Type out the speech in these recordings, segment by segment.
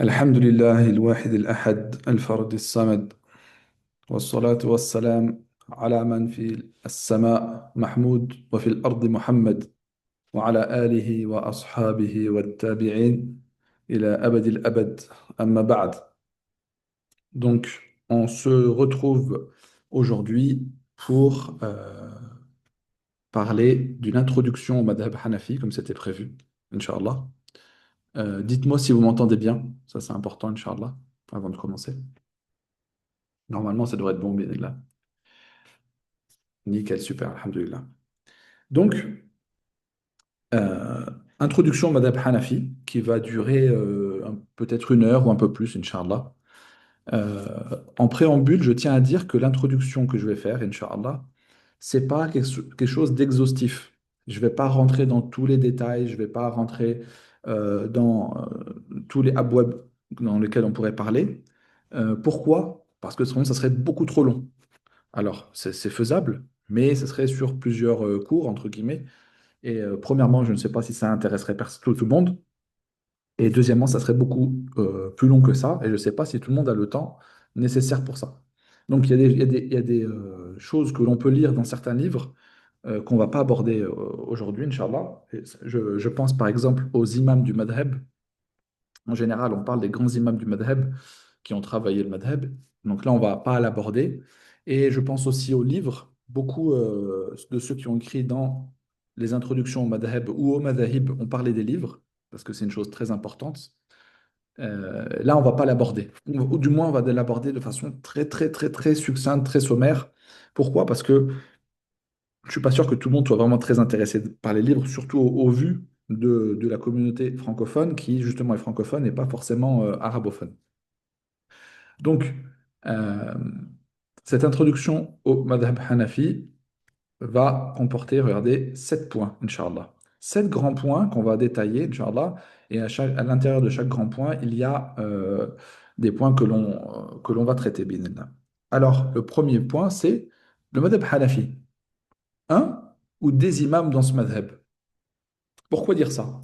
الحمد لله الواحد الأحد الفرد الصمد، والصلاة والسلام على من في السماء محمود وفي الأرض محمد، وعلى آله وأصحابه والتابعين إلى أبد الأبد. أما بعد. Donc, on se retrouve aujourd'hui pour parler d'une introduction au madhab Hanafi, comme c'était prévu, Inch'Allah. Dites-moi si vous m'entendez bien, ça c'est important, Inch'Allah, avant de commencer. Normalement, ça devrait être bon, là. Nickel, super, alhamdulillah. Donc, euh, introduction au madhab Hanafi, qui va durer peut-être une heure ou un peu plus, Inch'Allah. Euh, En préambule, je tiens à dire que l'introduction que je vais faire, Inch'Allah, c'est pas quelque chose d'exhaustif. Je vais pas rentrer dans tous les détails, je vais pas rentrer dans tous les abwab dans lesquels on pourrait parler. Pourquoi? Parce que sinon, ça serait beaucoup trop long. Alors, c'est faisable, mais ce serait sur plusieurs cours, entre guillemets. Et premièrement, je ne sais pas si ça intéresserait tout le monde. Et deuxièmement, ça serait beaucoup plus long que ça. Et je ne sais pas si tout le monde a le temps nécessaire pour ça. Donc, il y a des choses que l'on peut lire dans certains livres qu'on ne va pas aborder aujourd'hui, Inch'Allah. Et je pense par exemple aux imams du madhab. En général, on parle des grands imams du madhab qui ont travaillé le madhab. Donc là, on ne va pas l'aborder. Et je pense aussi aux livres. Beaucoup de ceux qui ont écrit dans les introductions au madhab ou au madahib ont parlé des livres, parce que c'est une chose très importante. Là, on ne va pas l'aborder. Ou du moins, on va l'aborder de façon très, très, très, très succincte, très sommaire. Pourquoi? Parce que je ne suis pas sûr que tout le monde soit vraiment très intéressé par les livres, surtout au vu de la communauté francophone, qui justement est francophone et pas forcément arabophone. Donc, euh, cette introduction au madhab Hanafi va comporter, regardez, 7 points, Inch'Allah. 7 grands points qu'on va détailler, Inch'Allah, et à l'intérieur de chaque grand point, il y a des points que l'on va traiter, binillah. Alors, le premier point, c'est le madhab Hanafi. Un ou des imams dans ce madhab. Pourquoi dire ça?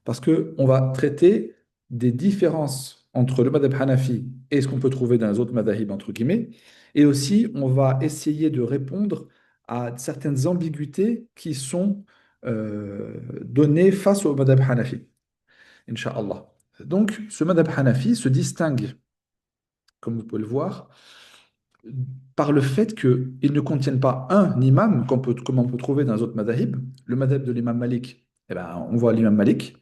Parce qu'on va traiter des différences entre le madhab Hanafi et ce qu'on peut trouver dans les autres madhahib, entre guillemets, et aussi on va essayer de répondre à certaines ambiguïtés qui sont données face au madhab Hanafi, Inch'Allah. Donc, ce madhab Hanafi se distingue, comme vous pouvez le voir, par le fait qu'ils ne contiennent pas un imam, comme on peut trouver dans les autres madhahib. Le madhab de l'imam Malik, eh ben, on voit l'imam Malik.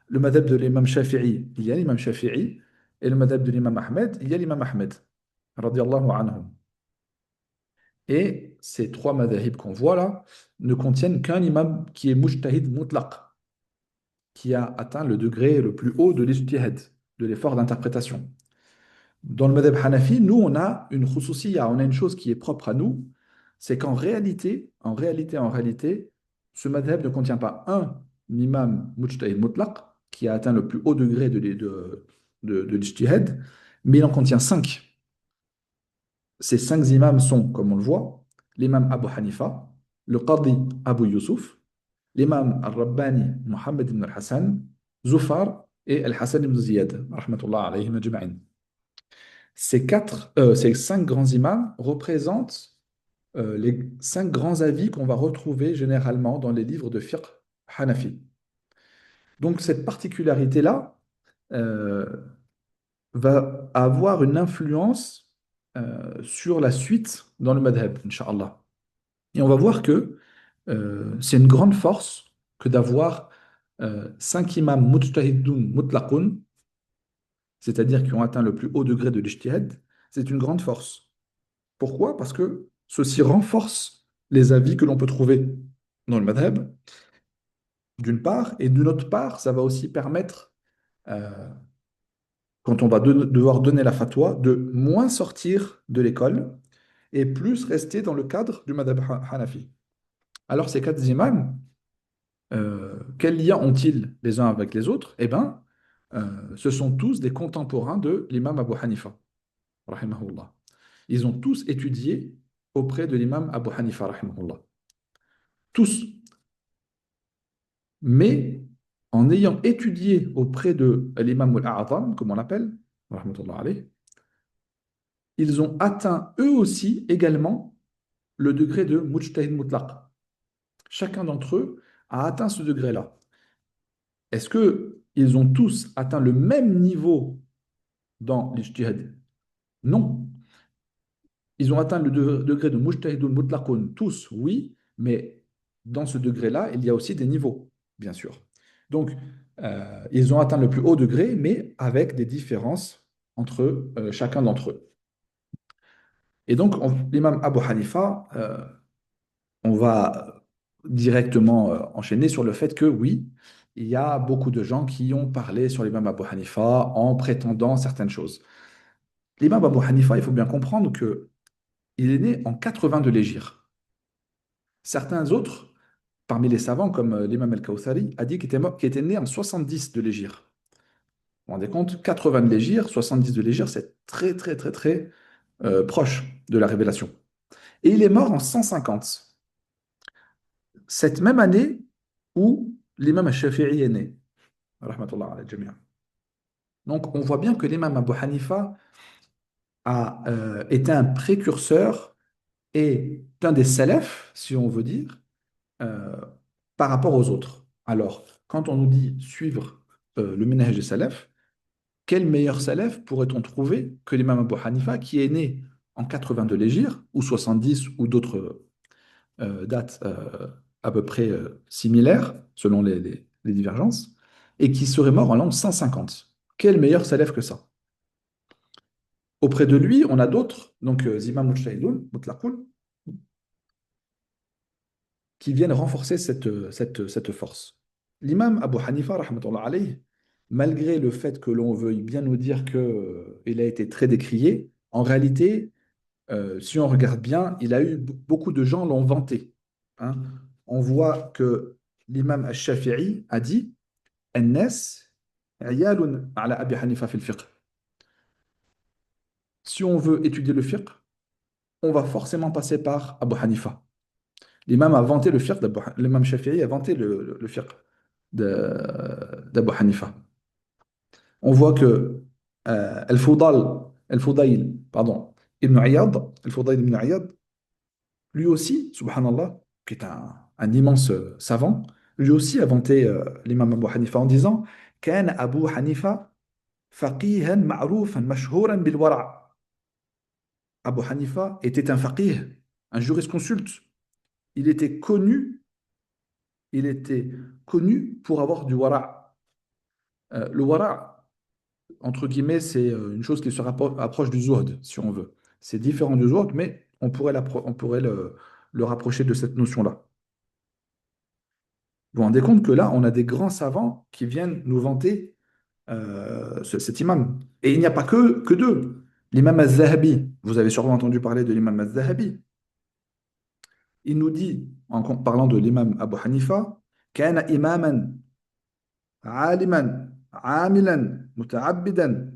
Le madhab de l'imam Shafi'i, il y a l'imam Shafi'i. Et le madhab de l'imam Ahmed, il y a l'imam Ahmed, radiyallahu anhum. Et ces trois madhahib qu'on voit là ne contiennent qu'un imam qui est mujtahid mutlaq, qui a atteint le degré le plus haut de l'ijtihad, de l'effort d'interprétation. Dans le madhab Hanafi, nous, on a une khususiyya, on a une chose qui est propre à nous, c'est qu'en réalité, ce madhab ne contient pas un imam mujtahid mutlaq, qui a atteint le plus haut degré de l'ijtihad, mais il en contient cinq. Ces cinq imams sont, comme on le voit, l'imam Abu Hanifa, le qadi Abu Yusuf, l'imam al-Rabbani Muhammad ibn al-Hassan, Zufar et al-Hassan ibn Ziyad, rahmatullah alayhim ajma'in. Ces cinq grands imams représentent les cinq grands avis qu'on va retrouver généralement dans les livres de fiqh Hanafi. Donc cette particularité-là euh, va avoir une influence sur la suite dans le madhab, Inch'Allah. Et on va voir que c'est une grande force que d'avoir cinq imams mujtahidun mutlaqun, c'est-à-dire qui ont atteint le plus haut degré de l'ijtihad. C'est une grande force. Pourquoi? Parce que ceci renforce les avis que l'on peut trouver dans le madhab, d'une part, et d'une autre part, ça va aussi permettre, euh, quand on va devoir donner la fatwa, de moins sortir de l'école et plus rester dans le cadre du madhab Hanafi. Alors, ces quatre imams, quel lien ont-ils les uns avec les autres? Eh bien, ce sont tous des contemporains de l'imam Abu Hanifa, rahimahullah. Ils ont tous étudié auprès de l'imam Abu Hanifa, rahimahullah. Tous. Mais en ayant étudié auprès de l'imam al-A'zam, comme on l'appelle, rahmatullah alayh, ils ont atteint eux aussi également le degré de mujtahid mutlaq. Chacun d'entre eux a atteint ce degré-là. Est-ce que ils ont tous atteint le même niveau dans l'ijtihad? Non. Ils ont atteint le degré de mujtahidun mutlaqun, tous, oui, mais dans ce degré-là, il y a aussi des niveaux, bien sûr. Donc, ils ont atteint le plus haut degré, mais avec des différences entre chacun d'entre eux. Et donc, l'imam Abu Hanifa, on va directement enchaîner sur le fait que oui, il y a beaucoup de gens qui ont parlé sur l'imam Abu Hanifa en prétendant certaines choses. L'imam Abu Hanifa, il faut bien comprendre que il est né en 80 de l'Hégire. Certains autres, parmi les savants, comme l'imam Al-Kawthari, a dit qu'il était né en 70 de l'Hégire. Vous vous rendez compte? 80 de l'Hégire, 70 de l'Hégire, c'est très, très, très, très proche de la révélation. Et il est mort en 150, cette même année où l'imam Al-Shafi'i est né. Rahmatullah ala al-jami'. Donc, on voit bien que l'imam Abu Hanifa a été un précurseur et un des salafs, si on veut dire, euh, par rapport aux autres. Alors, quand on nous dit suivre le ménage des salafs, quel meilleur salaf pourrait-on trouver que l'imam Abu Hanifa qui est né en 80 de l'Hégire, ou 70, ou d'autres dates à peu près similaires, selon les divergences, et qui serait mort en l'an 150. Quel meilleur salaf que ça? Auprès de lui, on a d'autres, donc Imam Mujtahidun, Mutlaqun, qui viennent renforcer cette force. L'imam Abu Hanifa, rahmatullah alayh, malgré le fait que l'on veuille bien nous dire qu'il a été très décrié, en réalité, si on regarde bien, il a eu beaucoup de gens l'ont vanté. Hein. On voit que l'imam al-Shafi'i a dit An-nas ayalun ala Abi Hanifa fil fiqh. Si on veut étudier le fiqh, on va forcément passer par Abu Hanifa. L'imam a vanté le fiqh l'imam Shafi'i a vanté le fiqh d'Abu Hanifa. On voit que Al-Fudayl, pardon, Ibn Iyad, Al-Fudayl ibn Iyad, lui aussi, subhanallah, qui est un immense savant, lui aussi a vanté l'imam Abu Hanifa en disant كان أبو حنيفة فقيها معروفا مشهورا بالورع. Abu Hanifa était un faqih, un jurisconsulte. Il était connu, il était connu pour avoir du wara'. Le wara', entre guillemets, c'est une chose qui se rapproche du zuhd, si on veut. C'est différent du zuhd, mais on pourrait le rapprocher de cette notion-là. Vous vous rendez compte que là, on a des grands savants qui viennent nous vanter cet imam. Et il n'y a pas que deux. L'imam al-Zahabi, vous avez sûrement entendu parler de l'imam al-Zahabi. Il nous dit, en parlant de l'imam Abu Hanifa, كان إماما عالما عاملا متعبدا.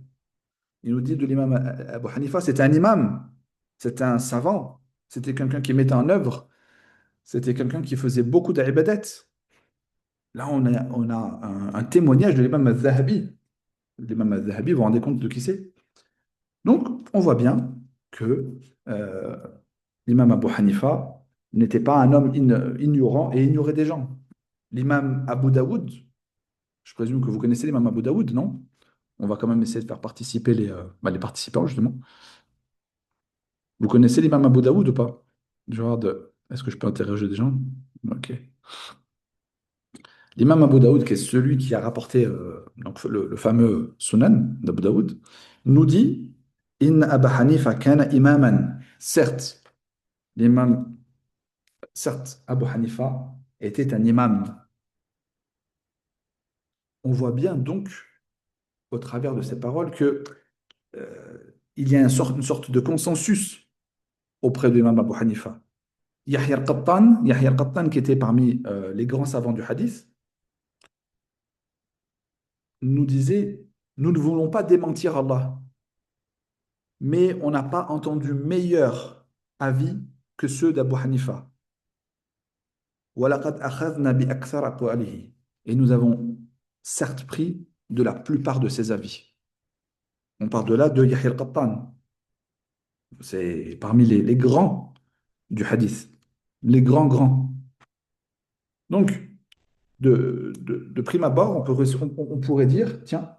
Il nous dit de l'imam Abu Hanifa, c'était un imam, c'était un savant, c'était quelqu'un qui mettait en œuvre, c'était quelqu'un qui faisait beaucoup d'ibadat. Là, on a un témoignage de l'imam al-Zahabi. L'imam al-Zahabi, vous vous rendez compte de qui c'est? Donc, on voit bien que euh, l'imam Abu Hanifa n'était pas un homme ignorant et ignorait des gens. L'imam Abu Daoud, je présume que vous connaissez l'imam Abu Daoud, non? On va quand même essayer de faire participer les participants, justement. Vous connaissez l'imam Abu Daoud ou pas? Genre de... Est-ce que je peux interroger des gens? Ok. L'imam Abu Daoud, qui est celui qui a rapporté donc le fameux Sunan d'Abu Daoud, nous dit Inna Abu Hanifa kana imaman. L'imam, certes, Abu Hanifa était un imam. On voit bien donc, au travers de ces paroles, que il y a une sorte de consensus auprès de l'imam Abu Hanifa. Yahya al-Qattan, qui était parmi les grands savants du hadith, nous disait, nous ne voulons pas démentir Allah, mais on n'a pas entendu meilleur avis que ceux d'Abu Hanifa. وَلَقَدْ أَخَذْنَا بِأَكْثَرِ أَقْوَالِهِ. Et nous avons certes pris de la plupart de ses avis. On parle de là de Yahya al-Qattan. C'est parmi les grands du hadith. Les grands, grands. Donc, de prime abord, on pourrait dire, tiens,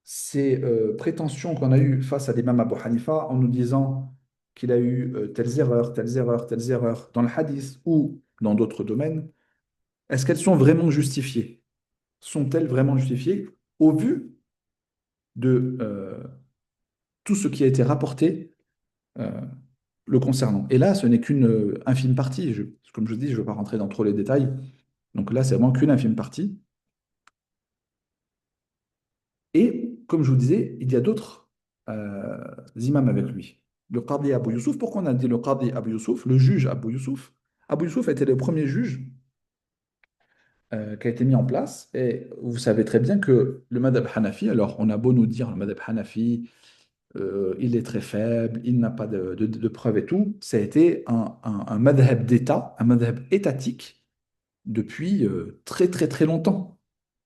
ces prétentions qu'on a eues face à l'imam Abu Hanifa en nous disant qu'il a eu telles erreurs, telles erreurs, telles erreurs dans le hadith ou dans d'autres domaines, est-ce qu'elles sont vraiment justifiées? Sont-elles vraiment justifiées au vu de tout ce qui a été rapporté euh, le concernant? Et là, ce n'est qu'une infime partie. Comme je dis, je ne veux pas rentrer dans trop les détails. Donc là, c'est vraiment qu'une infime partie. Et comme je vous disais, il y a d'autres imams avec lui. Le Qadi Abu Youssouf, pourquoi on a dit le Qadi Abu Youssouf, le juge Abu Youssouf? Abu Youssouf était le premier juge qui a été mis en place. Et vous savez très bien que le madhab Hanafi, alors on a beau nous dire le madhab Hanafi, il est très faible, il n'a pas de preuves et tout, ça a été un madhab d'État, un madhab étatique depuis très très très longtemps.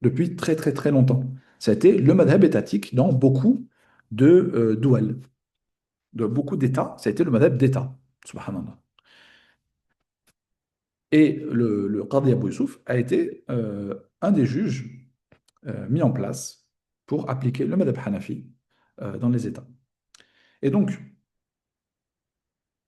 Depuis très très très longtemps. Ça a été le madhab étatique dans beaucoup de doual, de beaucoup d'États. Ça a été le madhab d'État. Subhanallah. Et le Qadi Abu Yusuf a été un des juges mis en place pour appliquer le madhab Hanafi dans les États. Et donc,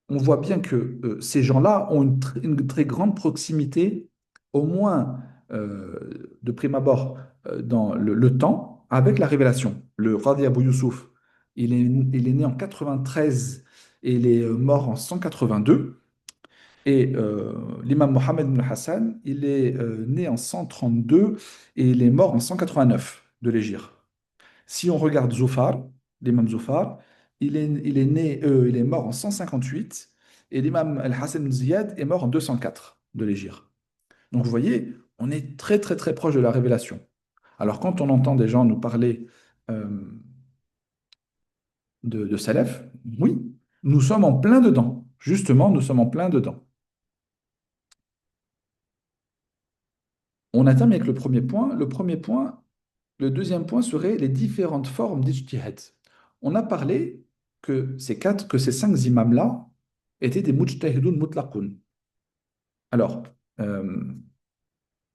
on voit bien que ces gens-là ont une très grande proximité, au moins de prime abord, dans le temps, avec la révélation. Le Qadi Abu Youssouf, il est né en 93 et il est mort en 182. Et l'imam Mohammed ibn Hassan, il est né en 132 et il est mort en 189 de l'Hégire. Si on regarde Zofar, l'imam Zofar, il est mort en 158 et l'imam Al-Hassan ibn Ziyad est mort en 204 de l'Hégire. Donc vous voyez, on est très très très proche de la révélation. Alors quand on entend des gens nous parler euh, de Salaf, oui, nous sommes en plein dedans. Justement, nous sommes en plein dedans. On a terminé avec le premier point. Le deuxième point serait les différentes formes d'ijtihad. On a parlé que ces cinq imams-là étaient des mujtahidun mutlaqun. Alors, euh,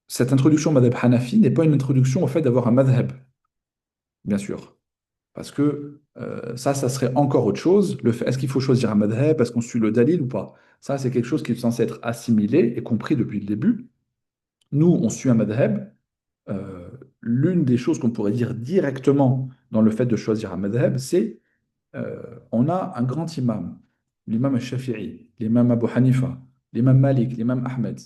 cette introduction au madhab Hanafi n'est pas une introduction au fait d'avoir un madhab, bien sûr. Parce que ça serait encore autre chose. Est-ce qu'il faut choisir un madhab? Est-ce qu'on suit le dalil ou pas? Ça, c'est quelque chose qui est censé être assimilé et compris depuis le début. Nous, on suit un madhab. Euh, L'une des choses qu'on pourrait dire directement dans le fait de choisir un madhab, c'est on a un grand imam, l'imam al-Shafi'i, l'imam Abu Hanifa, l'imam Malik, l'imam Ahmed,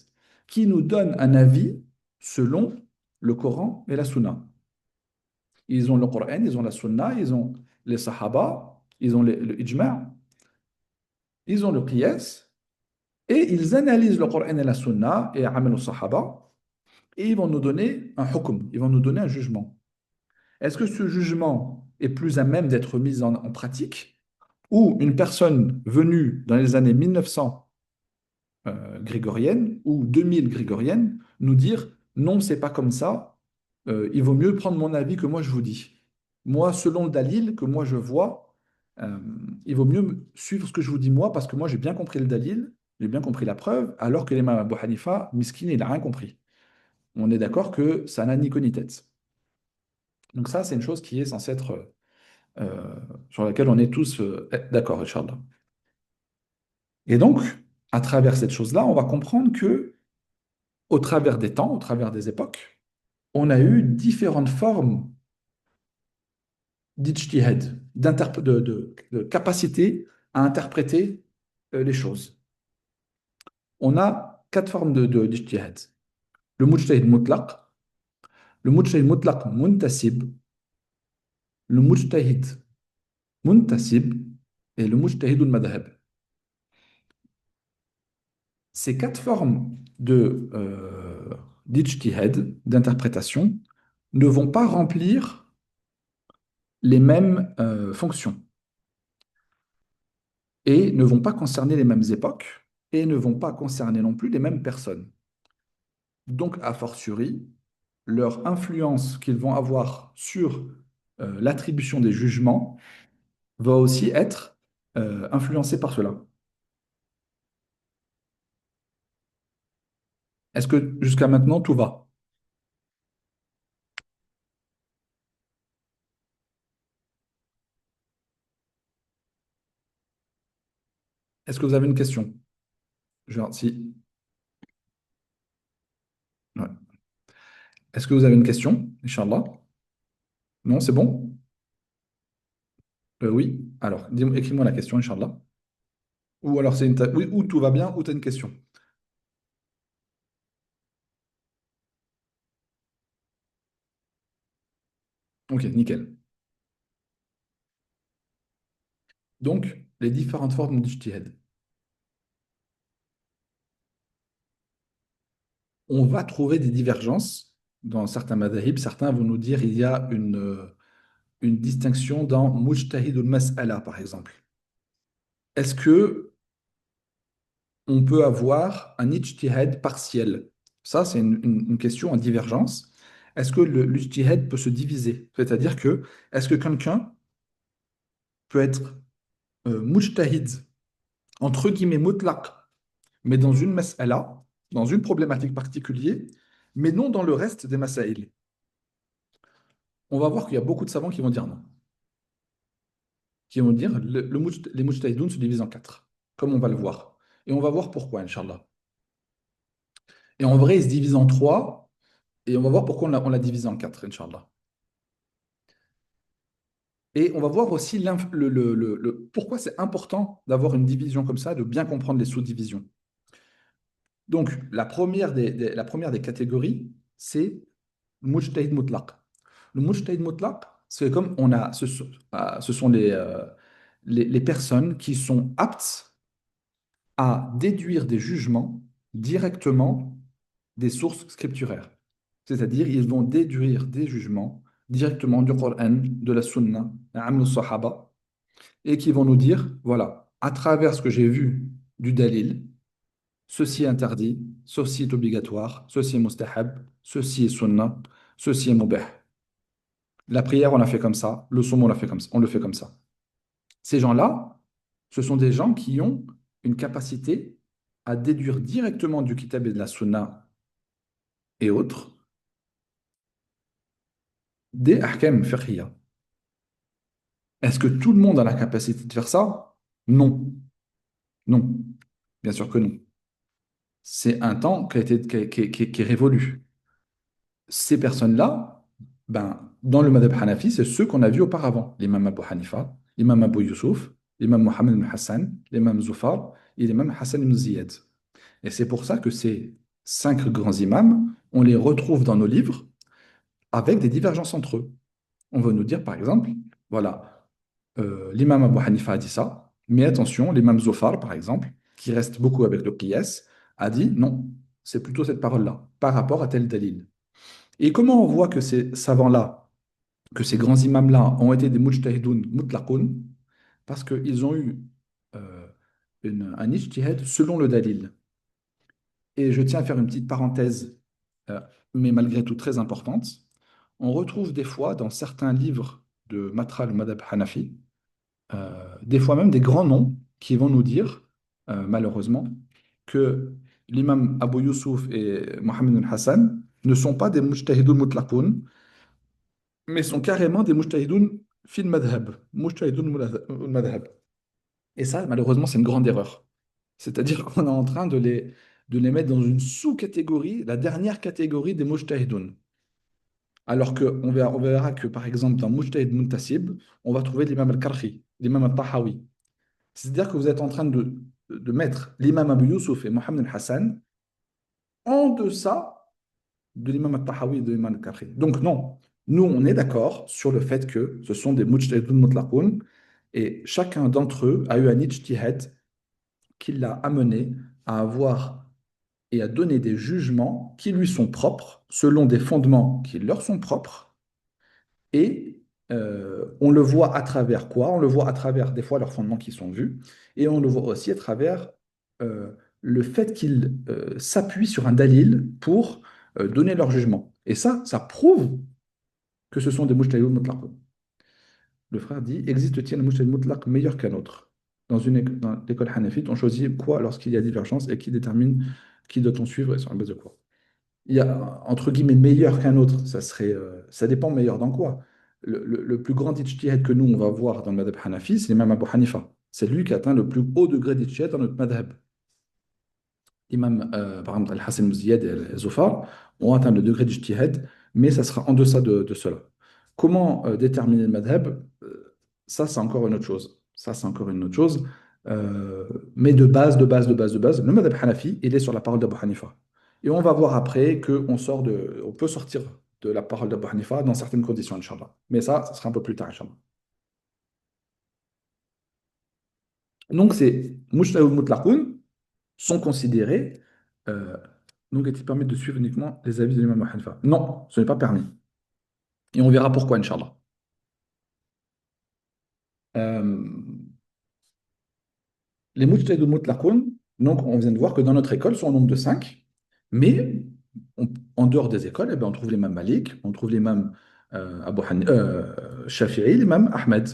qui nous donne un avis selon le Coran et la Sunna. Ils ont le Coran, ils ont la Sunna, ils ont les Sahaba, ils ont le Ijma', ils ont le Qiyas, et ils analysent le Coran et la Sunna et Amal al-Sahaba, et ils vont nous donner un hukm, ils vont nous donner un jugement. Est-ce que ce jugement est plus à même d'être mis en pratique ou une personne venue dans les années 1900 grégoriennes ou 2000 grégoriennes nous dire non, c'est pas comme ça, il vaut mieux prendre mon avis que moi je vous dis. Moi, selon le dalil que moi je vois, euh, il vaut mieux suivre ce que je vous dis moi parce que moi j'ai bien compris le dalil, j'ai bien compris la preuve, alors que l'imam Abu Hanifa, miskin, il n'a rien compris. On est d'accord que ça n'a ni queue ni tête. Donc ça, c'est une chose qui est censée être sur laquelle on est tous d'accord, Inch'Allah. Et donc, à travers cette chose-là, on va comprendre que, au travers des temps, au travers des époques, on a eu différentes formes d'ijtihad, de capacité à interpréter les choses. On a quatre formes d'ijtihad. Le mujtahid mutlaq, le mujtahid mutlaq muntasib, le mujtahid muntasib et le mujtahid al-madhab. Ces quatre formes d'ijtihad, d'interprétation, ne vont pas remplir les mêmes fonctions et ne vont pas concerner les mêmes époques et ne vont pas concerner non plus les mêmes personnes. Donc, a fortiori, leur influence qu'ils vont avoir sur l'attribution des jugements va aussi être influencée par cela. Est-ce que jusqu'à maintenant, tout va? Est-ce que vous avez une question? Si. Ouais. Est-ce que vous avez une question, Inch'Allah? Non, c'est bon? Oui. Alors, écris-moi la question, Inch'Allah. Ou alors, oui, ou tout va bien, ou tu as une question. Ok, nickel. Donc, les différentes formes d'ijtihad. On va trouver des divergences dans certains madhahib. Certains vont nous dire il y a une distinction dans mujtahid mas'ala, par exemple. Est-ce que on peut avoir un ijtihad partiel? Ça, c'est une question en divergence. Est-ce que l'ijtihad peut se diviser? C'est-à-dire que, est-ce que quelqu'un peut être mujtahid, entre guillemets, mutlaq, mais dans une mas'ala, dans une problématique particulière, mais non dans le reste des masaïl? On va voir qu'il y a beaucoup de savants qui vont dire non, qui vont dire les mujtahidoun se divisent en quatre, comme on va le voir. Et on va voir pourquoi, Inch'Allah. Et en vrai, ils se divisent en trois, et on va voir pourquoi on l'a divisé en quatre, Inch'Allah. Et on va voir aussi pourquoi c'est important d'avoir une division comme ça, de bien comprendre les sous-divisions. Donc, la première des catégories, c'est le mujtahid mutlaq. Le mujtahid mutlaq, c'est comme on a, ce sont les personnes qui sont aptes à déduire des jugements directement des sources scripturaires. C'est-à-dire, ils vont déduire des jugements directement du Coran, de la Sunna, Amr sahaba et qui vont nous dire, voilà, à travers ce que j'ai vu du dalil, ceci est interdit, ceci est obligatoire, ceci est mustahab, ceci est sunnah, ceci est mubah. La prière, on l'a fait comme ça, le somme, on l'a fait comme ça, on le fait comme ça. Ces gens-là, ce sont des gens qui ont une capacité à déduire directement du kitab et de la sunna et autres des ahkam fiqhiyya. Est-ce que tout le monde a la capacité de faire ça? Non, non, bien sûr que non. C'est un temps qui est révolu. Ces personnes-là, ben, dans le madhab Hanafi, c'est ceux qu'on a vus auparavant. L'imam Abu Hanifa, l'imam Abu Yusuf, l'imam Mohammed ibn Hassan, l'imam Zufar et l'imam Hassan ibn Ziyad. Et c'est pour ça que ces cinq grands imams, on les retrouve dans nos livres avec des divergences entre eux. On va nous dire, par exemple, voilà, l'imam Abu Hanifa a dit ça, mais attention, l'imam Zufar, par exemple, qui reste beaucoup avec le qiyas, a dit non, c'est plutôt cette parole-là, par rapport à tel dalil. Et comment on voit que ces savants-là, que ces grands imams-là ont été des mujtahidoun mutlaqoun? Parce qu'ils ont eu euh, un ijtihad selon le dalil. Et je tiens à faire une petite parenthèse, euh, mais malgré tout très importante. On retrouve des fois dans certains livres de Matra al-Madhab Hanafi, des fois même des grands noms qui vont nous dire, malheureusement, que l'imam Abu Yusuf et Mohammed al-Hassan ne sont pas des mujtahidoun mutlaqoun, mais sont carrément des mujtahidoun fil madhab, mujtahidoun madhab. Et ça, malheureusement, c'est une grande erreur. C'est-à-dire qu'on est en train de les mettre dans une sous-catégorie, la dernière catégorie des mujtahidoun. Alors qu'on verra que, par exemple, dans Mujtahid Muntasib, on va trouver l'imam al-Karhi, l'imam al-Tahawi. C'est-à-dire que vous êtes en train de mettre l'imam Abu Yusuf et Mohammed al-Hassan en deçà de l'imam al-Tahawi et de l'imam al-Karhi. Donc non, nous, on est d'accord sur le fait que ce sont des mujtahidun mutlaqun et chacun d'entre eux a eu un ijtihad qui l'a amené à avoir et à donner des jugements qui lui sont propres, selon des fondements qui leur sont propres. Et on le voit à travers quoi? On le voit à travers des fois leurs fondements qui sont vus, et on le voit aussi à travers le fait qu'ils s'appuient sur un dalil pour donner leur jugement. Et ça prouve que ce sont des mujtahidun mutlaq. Le frère dit, existe-t-il un mujtahid mutlaq meilleur qu'un autre? Dans l'école hanafite, on choisit quoi lorsqu'il y a divergence et qui détermine qui doit-on suivre et sur la base de quoi? Il y a, entre guillemets, meilleur qu'un autre, ça dépend meilleur dans quoi. Le plus grand ijtihad que nous, on va voir dans le madhab hanafi, c'est l'imam Abu Hanifa. C'est lui qui atteint le plus haut degré d'ijtihad dans notre madhab. Imam, par exemple, Al-Hassan Mouziyad et Al-Zufar ont atteint le degré d'ijtihad, mais ça sera en deçà de cela. Comment déterminer le madhab? Ça, c'est encore une autre chose. Ça, c'est encore une autre chose. Euh, mais de base, le madhab Hanafi, il est sur la parole d'Abu Hanifa. Et on va voir après on peut sortir de la parole d'Abu Hanifa dans certaines conditions, Inch'Allah. Mais ça sera un peu plus tard, Inch'Allah. Donc, ces mujtahid mutlaqun sont considérés, euh, donc est-il permis de suivre uniquement les avis de l'imam Abu Hanifa? Non, ce n'est pas permis. Et on verra pourquoi, Inch'Allah. Euh, Les mujtahid mutlaqun, donc on vient de voir que dans notre école, sont au nombre de 5, mais en dehors des écoles, eh ben, on trouve l'imam Malik, on trouve l'imam Shafi'i, l'imam Ahmed.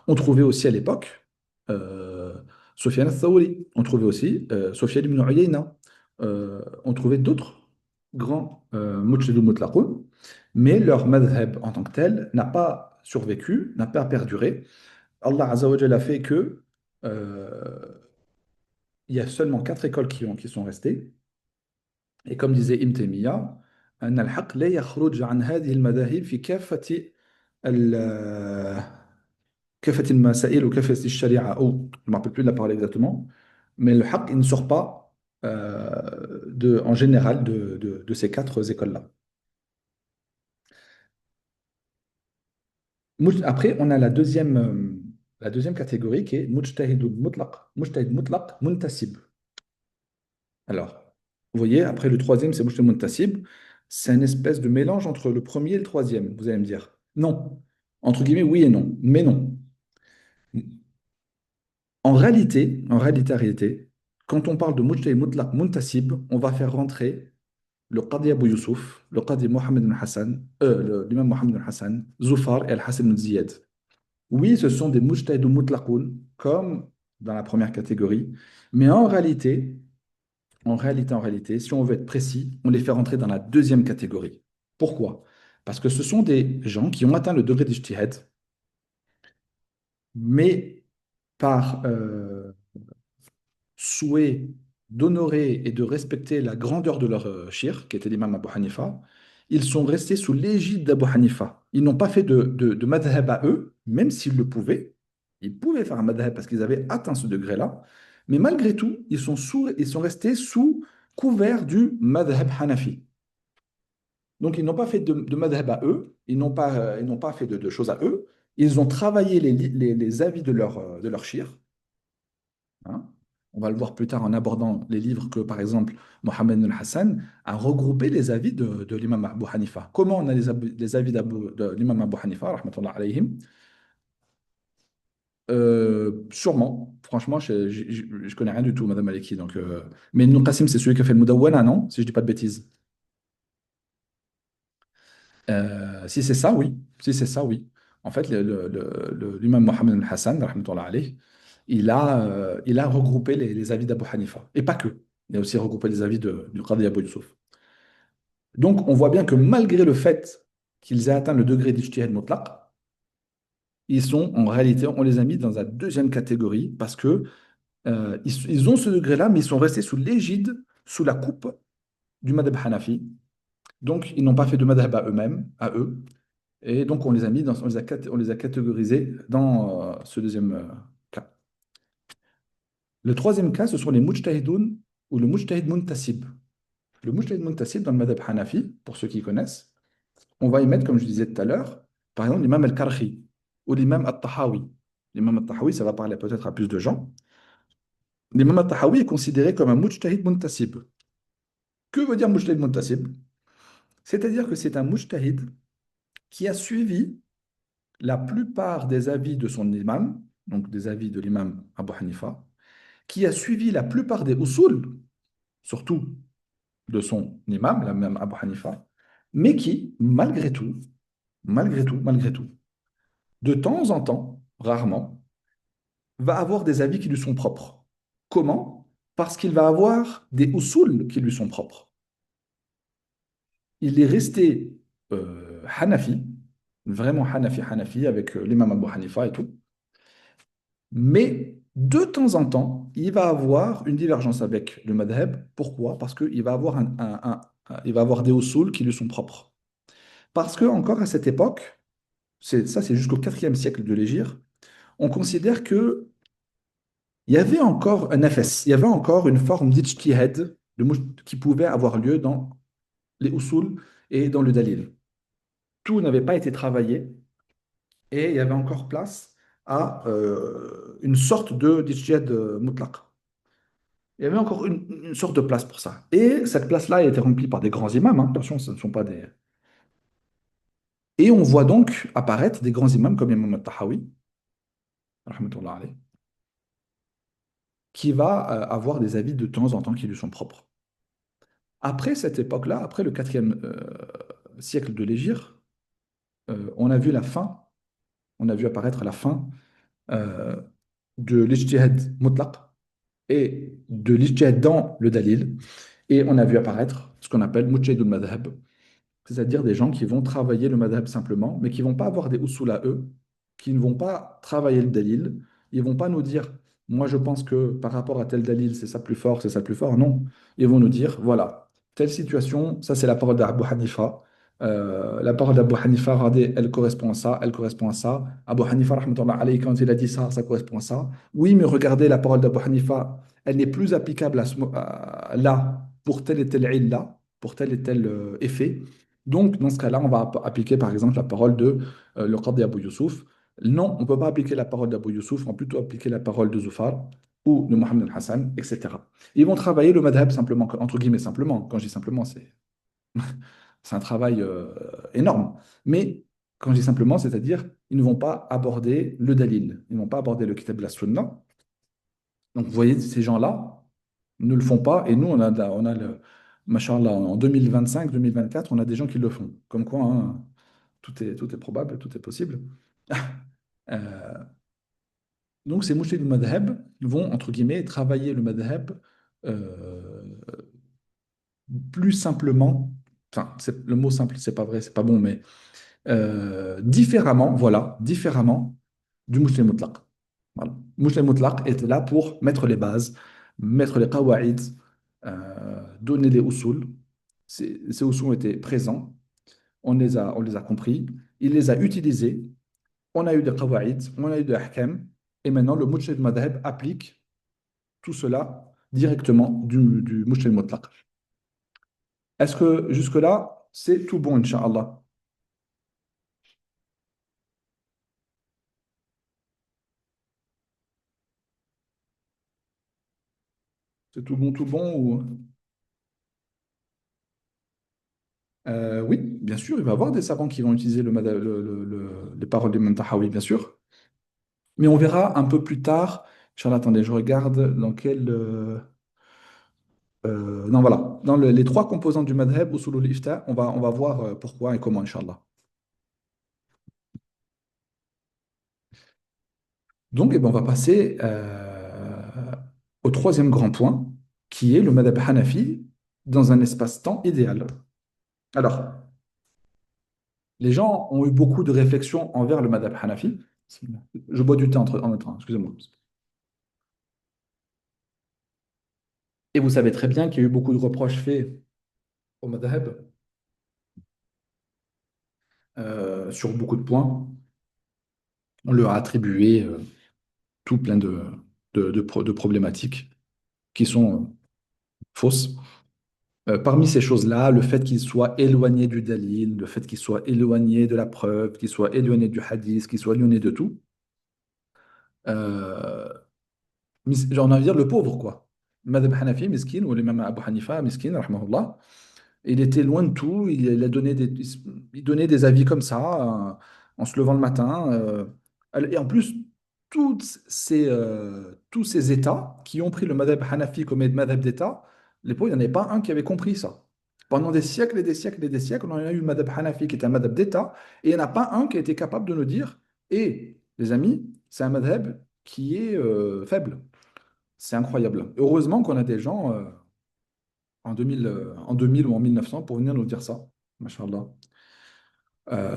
On trouvait aussi à l'époque euh, Sufyan al-Thawri, on trouvait aussi Sufyan ibn Uyayna, on trouvait d'autres grands mujtahid mutlaqun, mais leur madhab en tant que tel n'a pas survécu, n'a pas perduré. Allah Azza wa Jalla a fait que il y a seulement 4 écoles qui sont restées. Et comme disait Ibn Taymiyyah, أن الحق لا يخرج عن هذه المذاهب في كافة المسائل وكافة الشريعة أو je ne me rappelle plus de la parole exactement, mais le haqq il ne sort pas en général de ces 4 écoles-là. Après, on a la deuxième catégorie qui est mujtahid mutlaq muntasib. Alors, vous voyez, après le troisième, c'est Mujtahid Muntasib. C'est une espèce de mélange entre le premier et le troisième, vous allez me dire. Non. Entre guillemets, oui et non. Mais non. En réalité, quand on parle de Mujtahid Mutlaq Muntasib, on va faire rentrer le Qadi Abu Yusuf, le Qadi Mohammed bin Hassan, l'imam Mohammed bin Hassan, Zufar et Al-Hassan bin Ziyad. Oui, ce sont des Mujtahid Mutlaqun, comme dans la première catégorie, mais en réalité, si on veut être précis, on les fait rentrer dans la deuxième catégorie. Pourquoi? Parce que ce sont des gens qui ont atteint le degré d'ijtihad, mais par souhait d'honorer et de respecter la grandeur de leur shir, qui était l'imam Abu Hanifa, ils sont restés sous l'égide d'Abu Hanifa. Ils n'ont pas fait de madhab à eux, même s'ils le pouvaient. Ils pouvaient faire un madhab parce qu'ils avaient atteint ce degré-là. Mais malgré tout, ils sont restés sous couvert du madhab Hanafi. Donc, ils n'ont pas fait de madhab à eux, ils n'ont pas fait de choses à eux. Ils ont travaillé les avis de leur shir, hein. On va le voir plus tard en abordant les livres que, par exemple, Mohammed al-Hassan a regroupé les avis de l'imam Abu Hanifa. Comment on a les avis de l'imam Abu Hanifa, rahmatullah alayhim? Sûrement. Franchement, je connais rien du tout, Madame Maliki. Donc, mais Ibn Qasim, c'est celui qui a fait le Mudawwana, non? Si je dis pas de bêtises. Si c'est ça, oui. Si c'est ça, oui. En fait, l'imam Mohammed al-Hassan, rahmatullah alayh, il a regroupé les avis d'Abu Hanifa. Et pas que. Il a aussi regroupé les avis du Qadi Abu Yusuf. Donc, on voit bien que malgré le fait qu'ils aient atteint le degré d'ijtihad mutlaq, ils sont, en réalité, on les a mis dans la deuxième catégorie parce que ils ont ce degré-là, mais ils sont restés sous l'égide, sous la coupe du madhab Hanafi. Donc, ils n'ont pas fait de madhab à eux-mêmes, à eux. Et donc, on les a catégorisés dans ce deuxième cas. Le troisième cas, ce sont les mujtahidoun ou le mujtahid muntasib. Le mujtahid muntasib dans le madhab Hanafi, pour ceux qui connaissent, on va y mettre, comme je disais tout à l'heure, par exemple, l'imam al-Karhi ou l'imam al-Tahawi. L'imam al-Tahawi, ça va parler peut-être à plus de gens. L'imam al-Tahawi est considéré comme un mujtahid muntasib. Que veut dire mujtahid muntasib? C'est-à-dire que c'est un mujtahid qui a suivi la plupart des avis de son imam, donc des avis de l'imam Abu Hanifa, qui a suivi la plupart des usul, surtout de son imam, l'imam Abu Hanifa, mais qui, malgré tout, de temps en temps, rarement, va avoir des avis qui lui sont propres. Comment? Parce qu'il va avoir des usul qui lui sont propres. Il est resté Hanafi, vraiment Hanafi, avec l'imam Abu Hanifa et tout. Mais de temps en temps, il va avoir une divergence avec le madhab. Pourquoi? Parce qu'il va avoir il va avoir des usul qui lui sont propres. Parce que encore à cette époque, c'est jusqu'au IVe siècle de l'Hégire, on considère que il y avait encore un nafs, il y avait encore une forme d'ijtihad qui pouvait avoir lieu dans les usul et dans le dalil. Tout n'avait pas été travaillé et il y avait encore place à une sorte de d'ijtihad mutlaq. Il y avait encore une sorte de place pour ça. Et cette place-là a été remplie par des grands imams, hein. Attention, ce ne sont pas des... Et on voit donc apparaître des grands imams comme Imam al-Tahawi, rahmatullah alayh, qui va avoir des avis de temps en temps qui lui sont propres. Après cette époque-là, après le quatrième siècle de l'Hégire, on a vu la fin, on a vu apparaître la fin euh, de l'ijtihad mutlaq et de l'ijtihad dans le dalil, et on a vu apparaître ce qu'on appelle mujtahidul madhab, c'est-à-dire des gens qui vont travailler le madhab simplement, mais qui ne vont pas avoir des usul à eux, qui ne vont pas travailler le dalil. Ils ne vont pas nous dire, moi je pense que par rapport à tel dalil, c'est ça le plus fort, c'est ça le plus fort. Non. Ils vont nous dire, voilà, telle situation, ça c'est la parole d'Abu Hanifa. La parole d'Abu Hanifa, regardez, elle correspond à ça, elle correspond à ça. Abu Hanifa, rahmatullah alayhi, quand il a dit ça, ça correspond à ça. Oui, mais regardez, la parole d'Abu Hanifa, elle n'est plus applicable là pour tel et tel illa, pour tel et tel effet. Donc, dans ce cas-là, on va appliquer par exemple la parole de le Qadi Abu Youssouf. Non, on ne peut pas appliquer la parole d'Abu Youssouf, on va plutôt appliquer la parole de Zufar ou de Mohamed Al-Hassan, etc. Ils vont travailler le madhab simplement, entre guillemets simplement. Quand je dis simplement, c'est un travail énorme. Mais quand je dis simplement, c'est-à-dire, ils ne vont pas aborder le dalil, ils ne vont pas aborder le kitab de la sunna. Donc, vous voyez, ces gens-là ne le font pas et nous, on a le, machallah, en 2025-2024, on a des gens qui le font. Comme quoi, hein, tout est probable, tout est possible. Euh, donc, ces mouchés du madhab vont, entre guillemets, travailler le madhab euh, plus simplement. Enfin, le mot simple, c'est pas vrai, c'est pas bon, mais différemment, voilà, différemment du mouché mutlaq. Voilà. Mouché mutlaq était là pour mettre les bases, mettre les qawaïd, donner les usul. Ces usul étaient présents, on les a compris, il les a utilisés. On a eu des qawaïd, on a eu des ahkam, et maintenant le mujtahid madhab applique tout cela directement du mujtahid mutlaq. Est-ce que jusque-là, c'est tout bon, Inch'Allah? C'est tout bon ou... Oui, bien sûr, il va y avoir des savants qui vont utiliser les paroles d'Imam Tahawi, bien sûr. Mais on verra un peu plus tard. Inch'Allah, attendez, je regarde dans quel... non, voilà. Dans les trois composantes du madhab, usulul ifta, on va voir pourquoi et comment, Inch'Allah. Donc, eh ben, on va passer au troisième grand point, qui est le madhab hanafi dans un espace-temps idéal. Alors, les gens ont eu beaucoup de réflexions envers le madhab hanafi. Je bois du thé en même temps, excusez-moi. Et vous savez très bien qu'il y a eu beaucoup de reproches faits au madhab sur beaucoup de points. On leur a attribué tout plein de problématiques qui sont fausses. Parmi ces choses-là, le fait qu'ils soient éloignés du dalil, le fait qu'ils soient éloignés de la preuve, qu'ils soient éloignés du hadith, qu'ils soient éloignés de tout, euh, genre, on a envie de dire le pauvre, quoi. Madhab Hanafi, miskin, ou l'imam Abu Hanifa, miskin, rahmahullah, il était loin de tout, il a donné il donnait des avis comme ça, en se levant le matin. Et en plus, tous ces États qui ont pris le madhab Hanafi comme madhab d'État, l'époque, il n'y en avait pas un qui avait compris ça. Pendant des siècles et des siècles et des siècles, on a eu le madhab Hanafi qui était un madhab d'État, et il n'y en a pas un qui a été capable de nous dire, et les amis, c'est un madhab qui est faible. C'est incroyable. Heureusement qu'on a des gens en 2000 ou en 1900 pour venir nous dire ça. Machallah.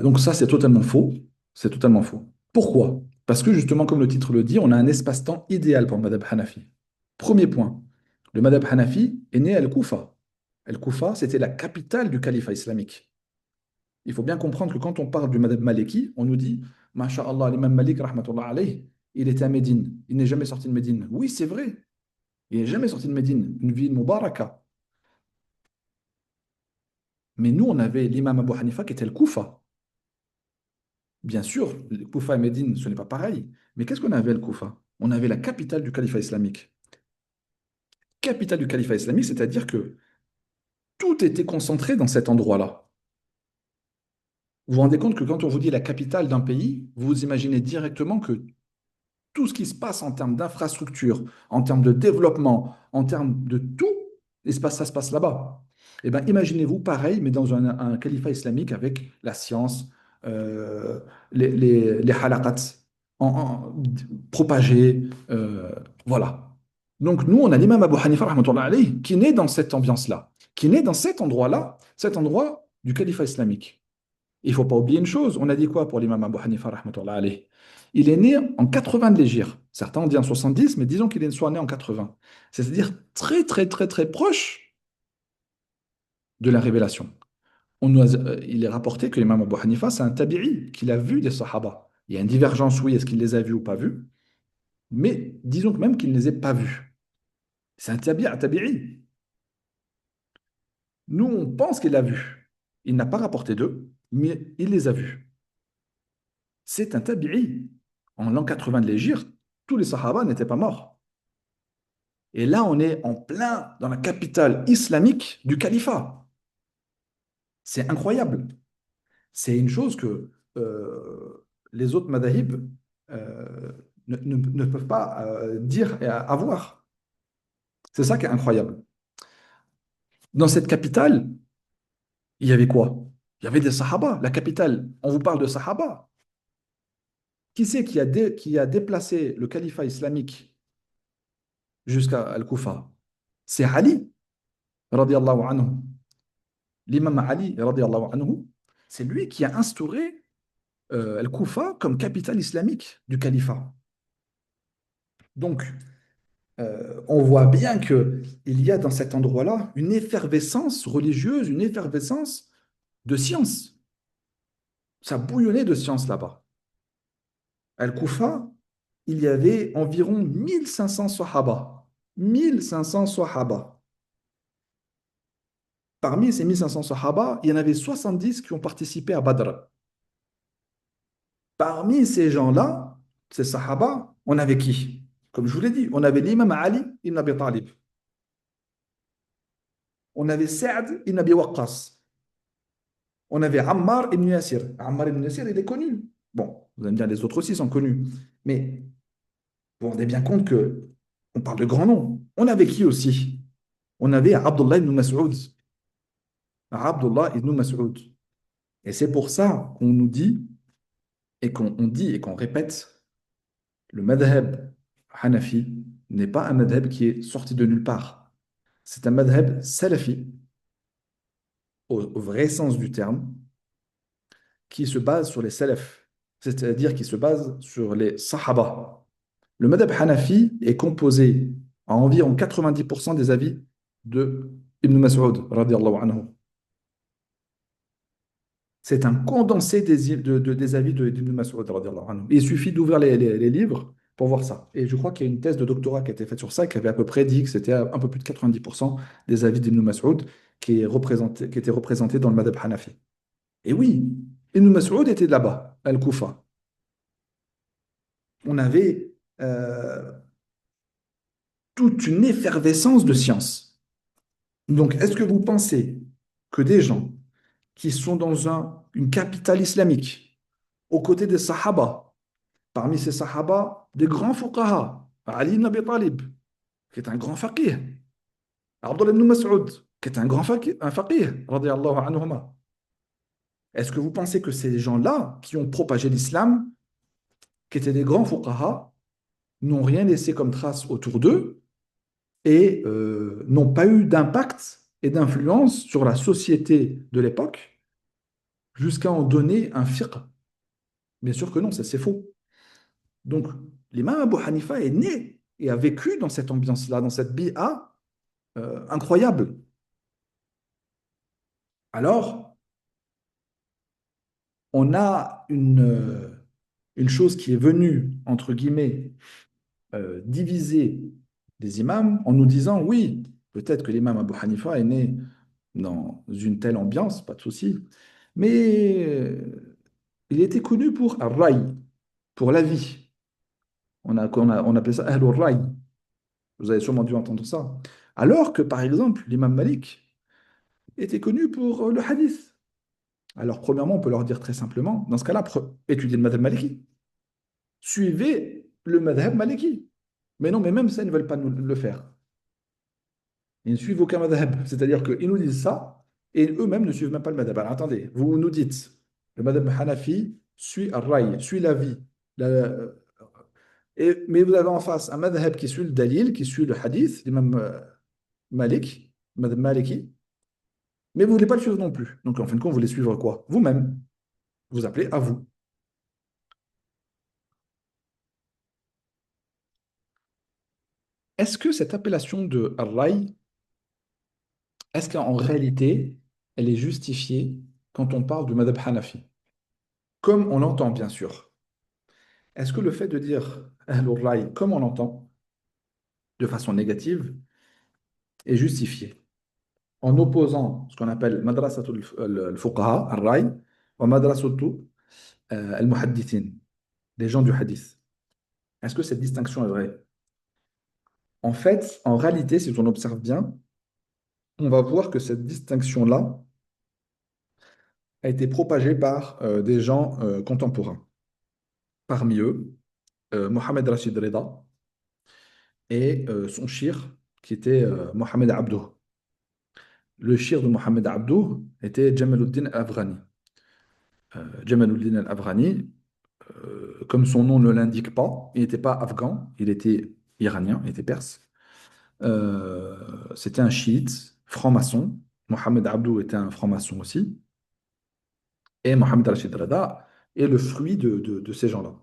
Donc ça, c'est totalement faux. C'est totalement faux. Pourquoi? Parce que justement, comme le titre le dit, on a un espace-temps idéal pour le madhab Hanafi. Premier point, le madhab Hanafi est né à Al-Koufa. Al-Koufa, c'était la capitale du califat islamique. Il faut bien comprendre que quand on parle du madhab Maliki, on nous dit, Masha'Allah, l'imam Malik, rahmatullah alayh, il était à Médine. Il n'est jamais sorti de Médine. Oui, c'est vrai. Il n'est jamais sorti de Médine, une ville mubaraka. Mais nous, on avait l'imam Abu Hanifa qui était le Koufa. Bien sûr, le Koufa et Médine, ce n'est pas pareil. Mais qu'est-ce qu'on avait le Koufa? On avait la capitale du califat islamique. Capitale du califat islamique, c'est-à-dire que tout était concentré dans cet endroit-là. Vous vous rendez compte que quand on vous dit la capitale d'un pays, vous vous imaginez directement que tout ce qui se passe en termes d'infrastructure, en termes de développement, en termes de tout, ça se passe là-bas. Eh bien, imaginez-vous pareil, mais dans un califat islamique avec la science, euh, les halaqats propagés, voilà. Donc nous, on a l'imam Abu Hanifa, rahmatullah alayhi, qui naît dans cette ambiance-là, qui naît dans cet endroit-là, cet endroit du califat islamique. Il ne faut pas oublier une chose. On a dit quoi pour l'imam Abu Hanifa, rahmatullah alayh? Il est né en 80 de l'Hégire. Certains ont dit en 70, mais disons qu'il soit né en 80. C'est-à-dire très, très, très, très proche de la révélation. Il est rapporté que l'imam Abu Hanifa, c'est un tabi'i, qu'il a vu des sahaba. Il y a une divergence, oui, est-ce qu'il les a vus ou pas vus? Mais disons que même qu'il ne les ait pas vus. C'est un tabi'i, un tabi'i. Nous, on pense qu'il l'a vu. Il n'a pas rapporté d'eux, mais il les a vus. C'est un tabi'i. En l'an 80 de l'Hégire, tous les sahaba n'étaient pas morts. Et là, on est en plein dans la capitale islamique du califat. C'est incroyable. C'est une chose que les autres madahib ne peuvent pas dire et avoir. C'est ça qui est incroyable. Dans cette capitale, il y avait quoi? Il y avait des sahaba. La capitale, on vous parle de sahaba. Qui c'est qui a déplacé le califat islamique jusqu'à Al-Koufa? C'est Ali, radiallahu anhu. L'imam Ali, radiallahu anhu, c'est lui qui a instauré Al-Koufa comme capitale islamique du califat. Donc, on voit bien qu'il y a dans cet endroit-là une effervescence religieuse, une effervescence de science. Ça bouillonnait de science là-bas. Al-Koufa, il y avait environ 1500 sahaba. 1500 sahaba. Parmi ces 1500 sahaba, il y en avait 70 qui ont participé à Badr. Parmi ces gens-là, ces sahaba, on avait qui? Comme je vous l'ai dit, on avait l'imam Ali ibn Abi Talib. On avait Saad ibn Abi Waqqas. On avait Ammar ibn Yasir. Ammar ibn Yasir, il est connu. Bon, vous allez me dire, les autres aussi sont connus. Mais vous vous rendez bien compte que on parle de grands noms. On avait qui aussi? On avait Abdullah ibn Mas'ud. Abdullah ibn Mas'ud. Et c'est pour ça qu'on nous dit et qu'on dit et qu'on répète, le madhab Hanafi n'est pas un madhab qui est sorti de nulle part. C'est un madhab salafi, au vrai sens du terme, qui se base sur les salafs, c'est-à-dire qui se base sur les sahaba. Le madhab Hanafi est composé à environ 90% des avis de Ibn Mas'ud, radiallahu anhu. C'est un condensé des avis d'Ibn Mas'ud, radiallahu anhu. Il suffit d'ouvrir les livres pour voir ça. Et je crois qu'il y a une thèse de doctorat qui a été faite sur ça, qui avait à peu près dit que c'était un peu plus de 90% des avis d'Ibn Mas'ud qui étaient représentés dans le madhab Hanafi. Et oui, Ibn Mas'ud était là-bas, à Al-Koufa. On avait toute une effervescence de science. Donc, est-ce que vous pensez que des gens qui sont dans une capitale islamique, aux côtés des Sahaba, parmi ces Sahaba, des grands fuqaha, Ali ibn Abi Talib, qui est un grand faqih, Abdullah ibn Mas'ud, qui est un grand un faqih, radiyallahu anhuma. Est-ce que vous pensez que ces gens-là qui ont propagé l'islam, qui étaient des grands fuqaha, n'ont rien laissé comme trace autour d'eux et n'ont pas eu d'impact et d'influence sur la société de l'époque jusqu'à en donner un fiqh? Bien sûr que non, ça c'est faux. Donc, l'imam Abu Hanifa est né et a vécu dans cette ambiance-là, dans cette bi'a incroyable. Alors, on a une chose qui est venue, entre guillemets, diviser les imams en nous disant, oui, peut-être que l'imam Abu Hanifa est né dans une telle ambiance, pas de souci, mais il était connu pour ar-ray, pour la vie. On appelait ça Ahlul Ray. Vous avez sûrement dû entendre ça. Alors que, par exemple, l'imam Malik était connu pour le hadith. Alors, premièrement, on peut leur dire très simplement, dans ce cas-là, étudiez le madhab maliki. Suivez le madhab maliki. Mais non, mais même ça, ils ne veulent pas nous le faire. Ils ne suivent aucun madhab. C'est-à-dire qu'ils nous disent ça et eux-mêmes ne suivent même pas le madhab. Alors, attendez, vous nous dites, le madhab Hanafi suit al-ray, suit la vie. La- mais vous avez en face un madhab qui suit le dalil, qui suit le hadith, l'imam Malik, madhab maliki, mais vous ne voulez pas le suivre non plus. Donc, en fin de compte, vous voulez suivre quoi? Vous-même. Vous appelez à vous. Est-ce que cette appellation de Ar-Ray, est-ce qu'en réalité, elle est justifiée quand on parle du madhab Hanafi? Comme on l'entend, bien sûr. Est-ce que le fait de dire Ahlul Ray, comme on l'entend, de façon négative, est justifié? En opposant ce qu'on appelle Madrasatul al-Fuqaha, Ar-Ray, ou Madrasatul al-Muhaddithin, les gens du hadith. Est-ce que cette distinction est vraie? En fait, en réalité, si on observe bien, on va voir que cette distinction-là a été propagée par des gens contemporains. Parmi eux, Mohamed Rachid Reda et son shir, qui était Mohamed Abdou. Le shir de Mohamed Abdou était Jamaluddin Al-Afghani. Jamaluddin Al-Afghani, comme son nom ne l'indique pas, il n'était pas afghan, il était iranien, il était perse. C'était un chiite, franc-maçon. Mohamed Abdou était un franc-maçon aussi. Et Mohamed Rachid Reda est le fruit de ces gens-là.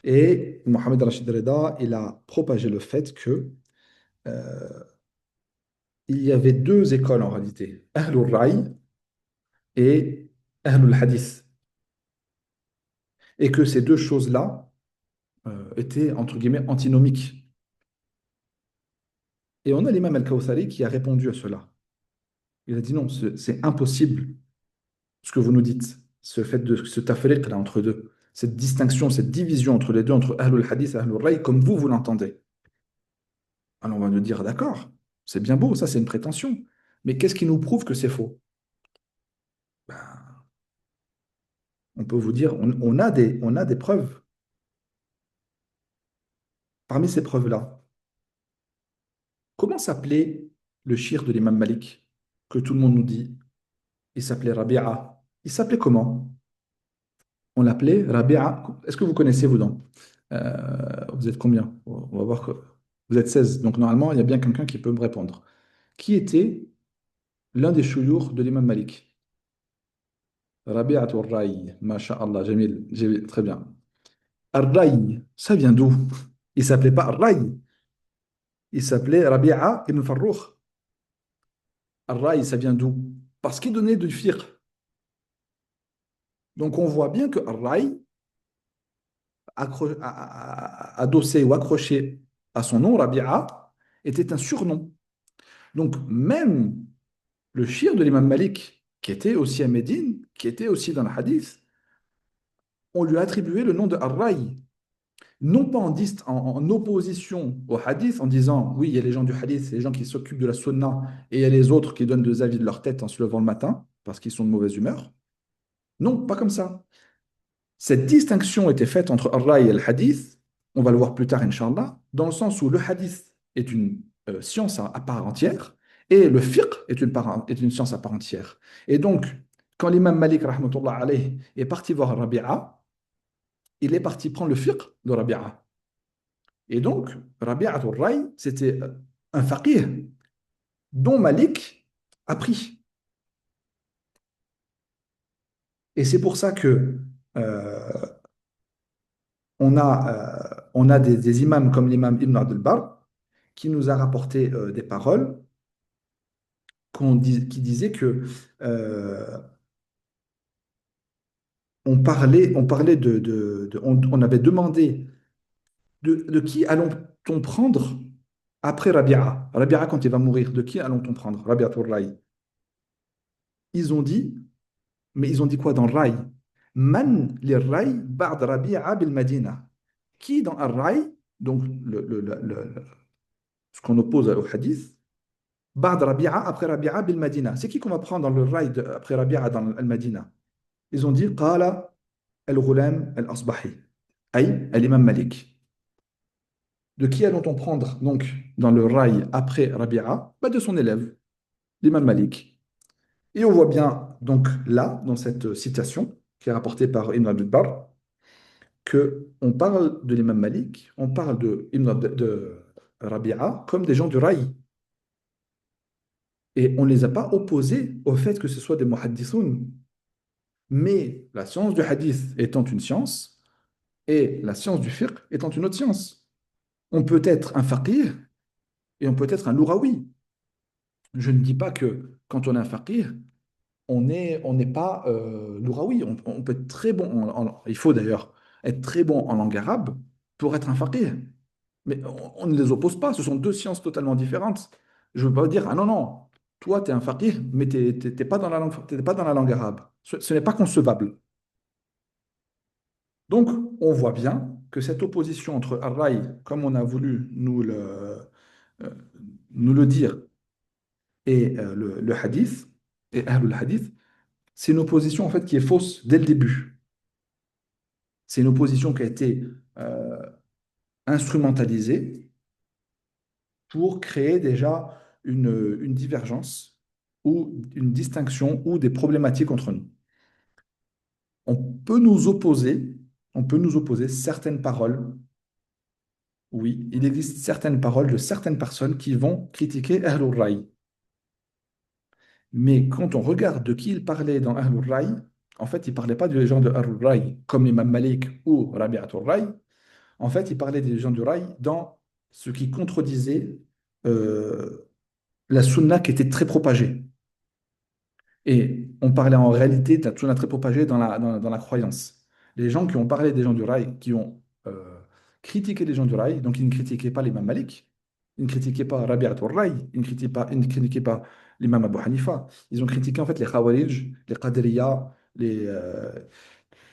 Et Mohamed Rachid Reda, il a propagé le fait que il y avait deux écoles en réalité, Ahlul Ray et Ahlul Hadith. Et que ces deux choses-là étaient, entre guillemets, antinomiques. Et on a l'imam Al-Kawthari qui a répondu à cela. Il a dit non, c'est impossible ce que vous nous dites, ce fait de ce tafriq là entre deux, cette distinction, cette division entre les deux, entre Ahlul Hadith et Ahlul Ray, comme vous l'entendez. Alors on va nous dire, d'accord, c'est bien beau, ça c'est une prétention. Mais qu'est-ce qui nous prouve que c'est faux? Ben, on peut vous dire, on a des preuves. Parmi ces preuves-là, comment s'appelait le shir de l'imam Malik que tout le monde nous dit? Il s'appelait Rabi'a. Il s'appelait comment? On l'appelait Rabi'a. Est-ce que vous connaissez, vous, donc? Vous êtes combien? On va voir que vous êtes 16. Donc, normalement, il y a bien quelqu'un qui peut me répondre. Qui était l'un des chouyours de l'imam Malik? Rabi'at al-Ray. Masha'Allah, Jamil. Très bien. Ar-Ray, ça vient d'où? Il s'appelait pas Ar-Ray. Il s'appelait Rabi'a ibn Farrukh. Ar-Ray, ça vient d'où? Parce qu'il donnait du fiqh. Donc, on voit bien que Ar-Ray, adossé ou accroché à son nom, Rabi'a, était un surnom. Donc, même le shir de l'imam Malik, qui était aussi à Médine, qui était aussi dans le hadith, on lui a attribué le nom de Ar-Ray. Non pas en opposition au hadith, en disant, oui, il y a les gens du hadith, c'est les gens qui s'occupent de la sunna, et il y a les autres qui donnent des avis de leur tête en se levant le matin, parce qu'ils sont de mauvaise humeur. Non, pas comme ça. Cette distinction était faite entre Ar-Ray et le hadith, on va le voir plus tard, Inch'Allah, dans le sens où le hadith est une science à part entière, Et le fiqh est une science à part entière. Et donc, quand l'imam Malik, rahmatullah alayh, est parti voir Rabi'a, il est parti prendre le fiqh de Rabi'a. Et donc, Rabi'a al-Ray, c'était un faqih dont Malik a pris. Et c'est pour ça que on a des imams comme l'imam Ibn Abdul Barr qui nous a rapporté des paroles qui disaient que euh, on parlait on avait demandé de qui allons-on prendre après Rabi'a? Rabi'a, quand il va mourir, de qui allons-on prendre? Rabi'atul Rai. Ils ont dit, mais ils ont dit quoi dans le Rai? Man lirrai ba'd Rabi'a bil Madina. Qui dans un Rai, donc ce qu'on oppose au hadith, ba'd Rabi'a après Rabi'a bil Madina. C'est qui qu'on va prendre dans le Rai après Rabi'a dans al Madina? Ils ont dit, Qala al-Ghulam al-Asbahi, aïe, al-Imam Malik. De qui allons-on prendre donc dans le rail après Rabi'a? Bah, de son élève, l'imam Malik. Et on voit bien donc là, dans cette citation qui est rapportée par Ibn Abd Barr, que on parle de l'imam Malik, on parle de Rabi'a comme des gens du rail. Et on ne les a pas opposés au fait que ce soit des muhaddithoun. Mais la science du hadith étant une science, et la science du fiqh étant une autre science. On peut être un faqih et on peut être un louraoui. Je ne dis pas que quand on est un faqih, on n'est pas louraoui. On peut être très bon, il faut d'ailleurs être très bon en langue arabe pour être un faqih. Mais on ne les oppose pas, ce sont deux sciences totalement différentes. Je ne veux pas dire, ah non, non, toi, tu es un faqih, mais tu n'es pas dans la langue, t'es pas dans la langue arabe. Ce n'est pas concevable. Donc, on voit bien que cette opposition entre Ar-Ray, comme on a voulu euh, nous le dire, et le hadith, et Ahlul Hadith, c'est une opposition en fait qui est fausse dès le début. C'est une opposition qui a été euh, instrumentalisée pour créer déjà une divergence ou une distinction ou des problématiques entre nous. On peut nous opposer, on peut nous opposer certaines paroles. Oui, il existe certaines paroles de certaines personnes qui vont critiquer Ahlul Ray. Mais quand on regarde de qui il parlait dans Ahlul Ray, en fait, il ne parlait pas des gens de Ahlul Ray comme l'imam Malik ou Rabi'atul Ray. En fait, il parlait des gens du Ray dans ce qui contredisait euh, la sunna qui était très propagée. Et on parlait en réalité de la sunna très propagée dans la croyance. Les gens qui ont parlé des gens du Ray, qui ont critiqué les gens du Ray, donc ils ne critiquaient pas l'imam Malik, ils ne critiquaient pas Rabi'atul Ray, ils ne critiquaient pas l'imam Abu Hanifa. Ils ont critiqué en fait les Khawarij, les Qadriya, les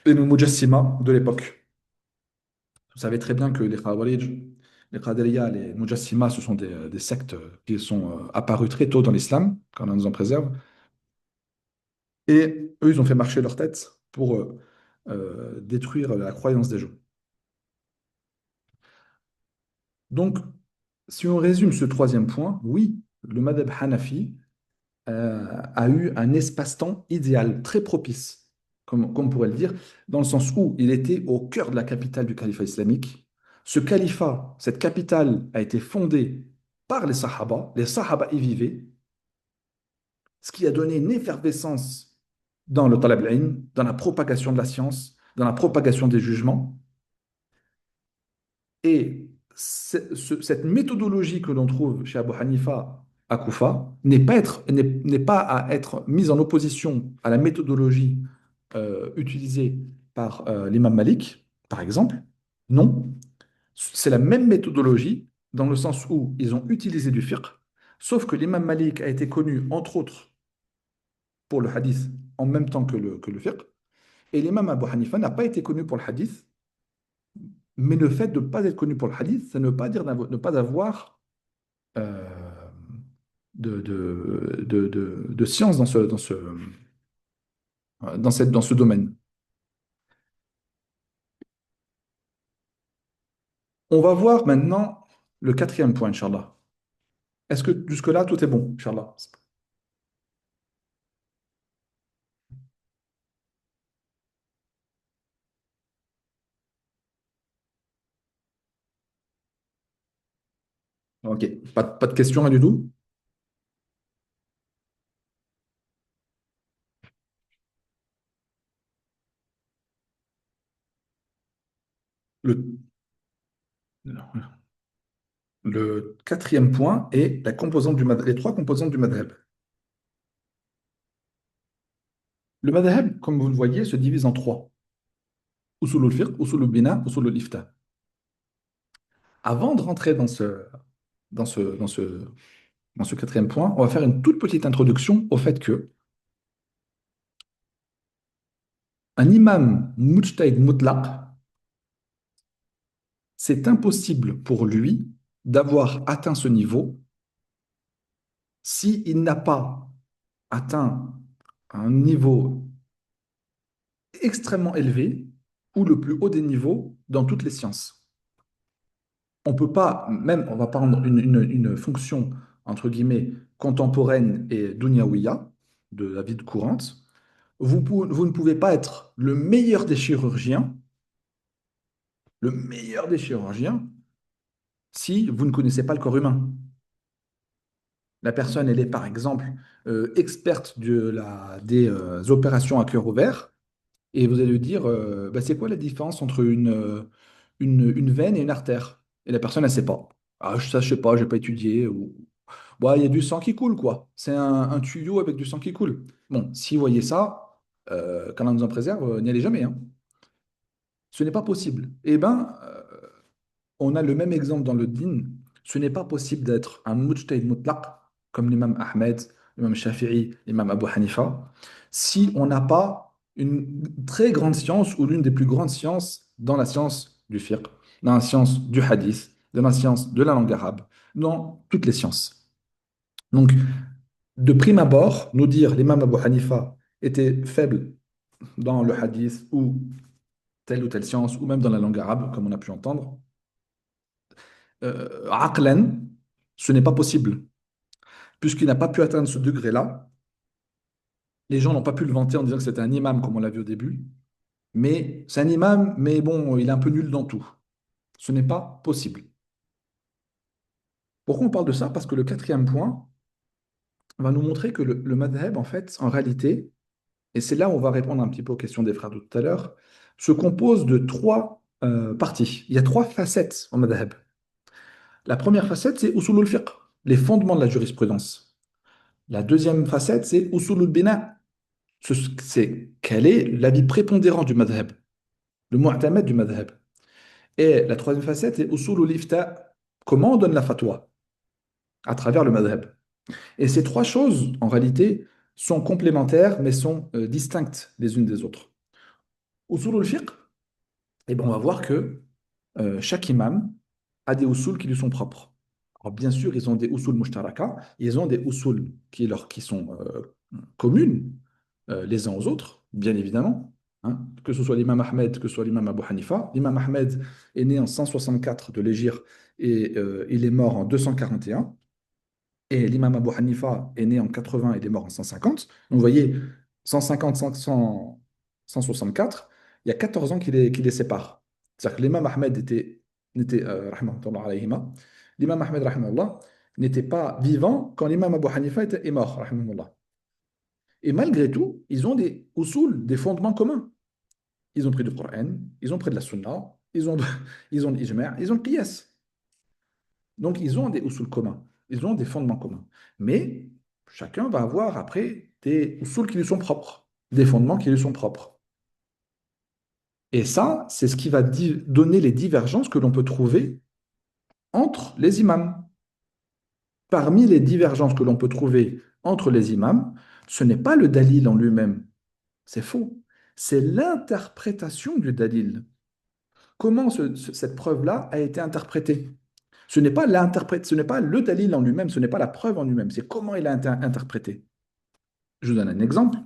Mujassima de l'époque. Vous savez très bien que les Khawarij, les Qadriya, les Mujassima, ce sont des sectes qui sont apparues très tôt dans l'islam, quand on nous en préserve. Et eux, ils ont fait marcher leur tête pour détruire la croyance des gens. Donc, si on résume ce troisième point, oui, le madhab Hanafi a eu un espace-temps idéal, très propice, comme on pourrait le dire, dans le sens où il était au cœur de la capitale du califat islamique. Ce califat, cette capitale a été fondée par les Sahaba y vivaient, ce qui a donné une effervescence dans le talab al-ilm, dans la propagation de la science, dans la propagation des jugements. Et cette méthodologie que l'on trouve chez Abu Hanifa à Koufa n'est pas à être mise en opposition à la méthodologie utilisée par l'imam Malik, par exemple. Non, c'est la même méthodologie dans le sens où ils ont utilisé du fiqh, sauf que l'imam Malik a été connu, entre autres, pour le hadith en même temps que le fiqh, et l'imam Abu Hanifa n'a pas été connu pour le hadith, mais le fait de ne pas être connu pour le hadith, ça ne veut pas dire ne pas avoir euh, de science dans ce domaine. On va voir maintenant le quatrième point, Inch'Allah. Est-ce que jusque-là, tout est bon, Inch'Allah? Ok, pas de questions, rien du tout? Le, le quatrième point est la composante les trois composantes du madhab. Le madhab, comme vous le voyez, se divise en trois. Usulul fiqh, usulul bina, usulul ifta. Avant de rentrer dans ce, dans ce, dans ce quatrième point, on va faire une toute petite introduction au fait que un imam mujtahid mutlaq, c'est impossible pour lui d'avoir atteint ce niveau s'il n'a pas atteint un niveau extrêmement élevé ou le plus haut des niveaux dans toutes les sciences. On peut pas, même, on va prendre une fonction, entre guillemets, contemporaine et dunyawiya, de la vie courante. Vous ne pouvez pas être le meilleur des chirurgiens, si vous ne connaissez pas le corps humain. La personne, elle est par exemple experte des opérations à cœur ouvert, et vous allez lui dire, bah, c'est quoi la différence entre une veine et une artère? Et la personne, elle ne sait pas. Ah, ça, je sais pas, je n'ai pas étudié. Ou... Bah, il y a du sang qui coule, quoi. C'est un tuyau avec du sang qui coule. Bon, si vous voyez ça, qu'Allah nous en préserve, n'y allez jamais, hein. Ce n'est pas possible. Eh bien, on a le même exemple dans le din. Ce n'est pas possible d'être un mujtahid mutlaq, comme l'imam Ahmed, l'imam Shafi'i, l'imam Abu Hanifa, si on n'a pas une très grande science ou l'une des plus grandes sciences dans la science du fiqh, dans la science du hadith, dans la science de la langue arabe, dans toutes les sciences. Donc, de prime abord, nous dire l'imam Abu Hanifa était faible dans le hadith ou telle science, ou même dans la langue arabe, comme on a pu entendre, aqlan, ce n'est pas possible. Puisqu'il n'a pas pu atteindre ce degré-là, les gens n'ont pas pu le vanter en disant que c'était un imam, comme on l'a vu au début. Mais c'est un imam, mais bon, il est un peu nul dans tout. Ce n'est pas possible. Pourquoi on parle de ça? Parce que le quatrième point va nous montrer que le madhab, en fait, en réalité, et c'est là où on va répondre un petit peu aux questions des frères de tout à l'heure, se compose de trois parties. Il y a trois facettes en madhab. La première facette, c'est usulul fiqh, les fondements de la jurisprudence. La deuxième facette, c'est usulul bina, c'est quel est l'avis prépondérant du madhab, le mu'tamad du madhab. Et la troisième facette est usulul ifta, comment on donne la fatwa à travers le madhab. Et ces trois choses, en réalité, sont complémentaires, mais sont distinctes les unes des autres. Usulul fiqh, eh ben, on va voir que chaque imam a des usul qui lui sont propres. Alors, bien sûr, ils ont des usul mushtaraka, ils ont des usul qui sont communes les uns aux autres, bien évidemment. Hein. Que ce soit l'imam Ahmed, que ce soit l'imam Abu Hanifa. L'imam Ahmed est né en 164 de l'Hégire et il est mort en 241. Et l'imam Abu Hanifa est né en 80 et il est mort en 150. Donc vous voyez, 150, 500, 164, il y a 14 ans qui les séparent. C'est-à-dire que l'imam Ahmed rahimahullah alayhima, l'imam Ahmed rahimahullah, n'était pas vivant quand l'imam Abu Hanifa est mort. Rahimahullah. Et malgré tout, ils ont des usul, des fondements communs. Ils ont pris du Coran, ils ont pris de la Sunna, ils ont l'ijma', ils ont le qiyas. Donc, ils ont des usul communs, ils ont des fondements communs. Mais chacun va avoir après des usul qui lui sont propres, des fondements qui lui sont propres. Et ça, c'est ce qui va donner les divergences que l'on peut trouver entre les imams. Parmi les divergences que l'on peut trouver entre les imams, ce n'est pas le dalil en lui-même, c'est faux. C'est l'interprétation du dalil. Comment cette preuve-là a été interprétée? Ce n'est pas le dalil en lui-même, ce n'est pas la preuve en lui-même, c'est comment il a été interprété. Je vous donne un exemple.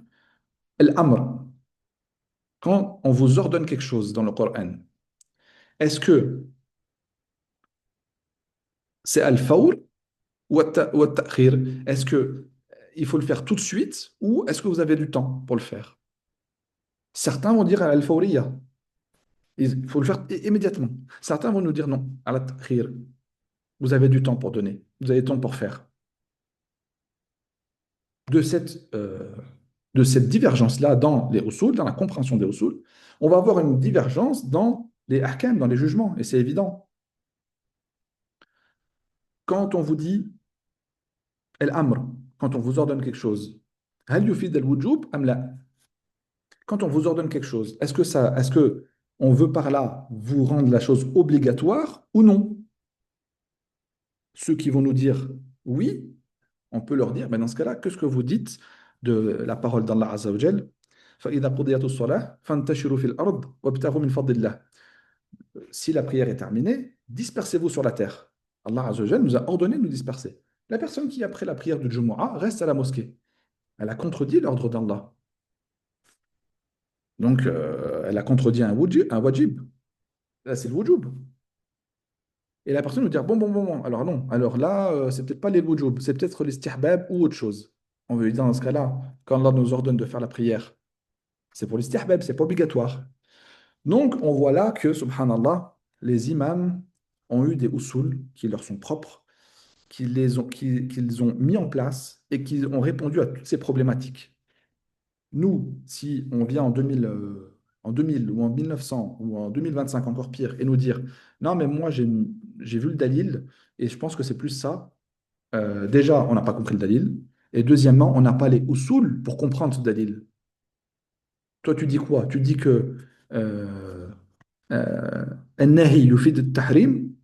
L'amr, quand on vous ordonne quelque chose dans le Coran, est-ce que c'est al-fawr Ou at-ta'khir. Est-ce que il faut le faire tout de suite ou est-ce que vous avez du temps pour le faire? Certains vont dire al-fawriya. Il faut le faire immédiatement. Certains vont nous dire non, al-ta'khir. Vous avez du temps pour donner. Vous avez du temps pour faire. De de cette divergence-là dans les usul, dans la compréhension des usul, on va avoir une divergence dans les ahkam, dans les jugements. Et c'est évident. Quand on vous dit el-amr, quand on vous ordonne quelque chose, hal yufid al-wujub am la? Quand on vous ordonne quelque chose, est-ce que on veut par là vous rendre la chose obligatoire ou non? Ceux qui vont nous dire oui, on peut leur dire, mais dans ce cas-là, qu'est-ce que vous dites de la parole d'Allah Azza wa Jal? فَإِذَا قُضِيَتُ الصَّلَاةُ فَانتَشِرُوا فِي الْأَرْضِ وَابْتَغُوا مِنْ فَضْلِ اللَّهِ. Si la prière est terminée, dispersez-vous sur la terre. Allah Azza wa Jal nous a ordonné de nous disperser. La personne qui, après la prière du Jumu'ah, reste à la mosquée, elle a contredit l'ordre d'Allah. Donc, elle a contredit un wajib. Là, c'est le wujub. Et la personne nous dit, bon. Alors non, alors là, c'est peut-être pas les wujub, c'est peut-être l'istihbab ou autre chose. On veut dire dans ce cas-là, quand Allah nous ordonne de faire la prière, c'est pour l'istihbab, c'est pas obligatoire. Donc, on voit là que, subhanallah, les imams ont eu des usul qui leur sont propres, qu'ils ont mis en place et qui ont répondu à toutes ces problématiques. Nous, si on vient en 2000 ou en 1900 ou en 2025 encore pire, et nous dire, non, mais moi, j'ai vu le dalil et je pense que c'est plus ça. Déjà, on n'a pas compris le dalil. Et deuxièmement, on n'a pas les usul pour comprendre ce dalil. Toi, tu dis quoi? Tu dis que euh, النهي يفيد التحريم.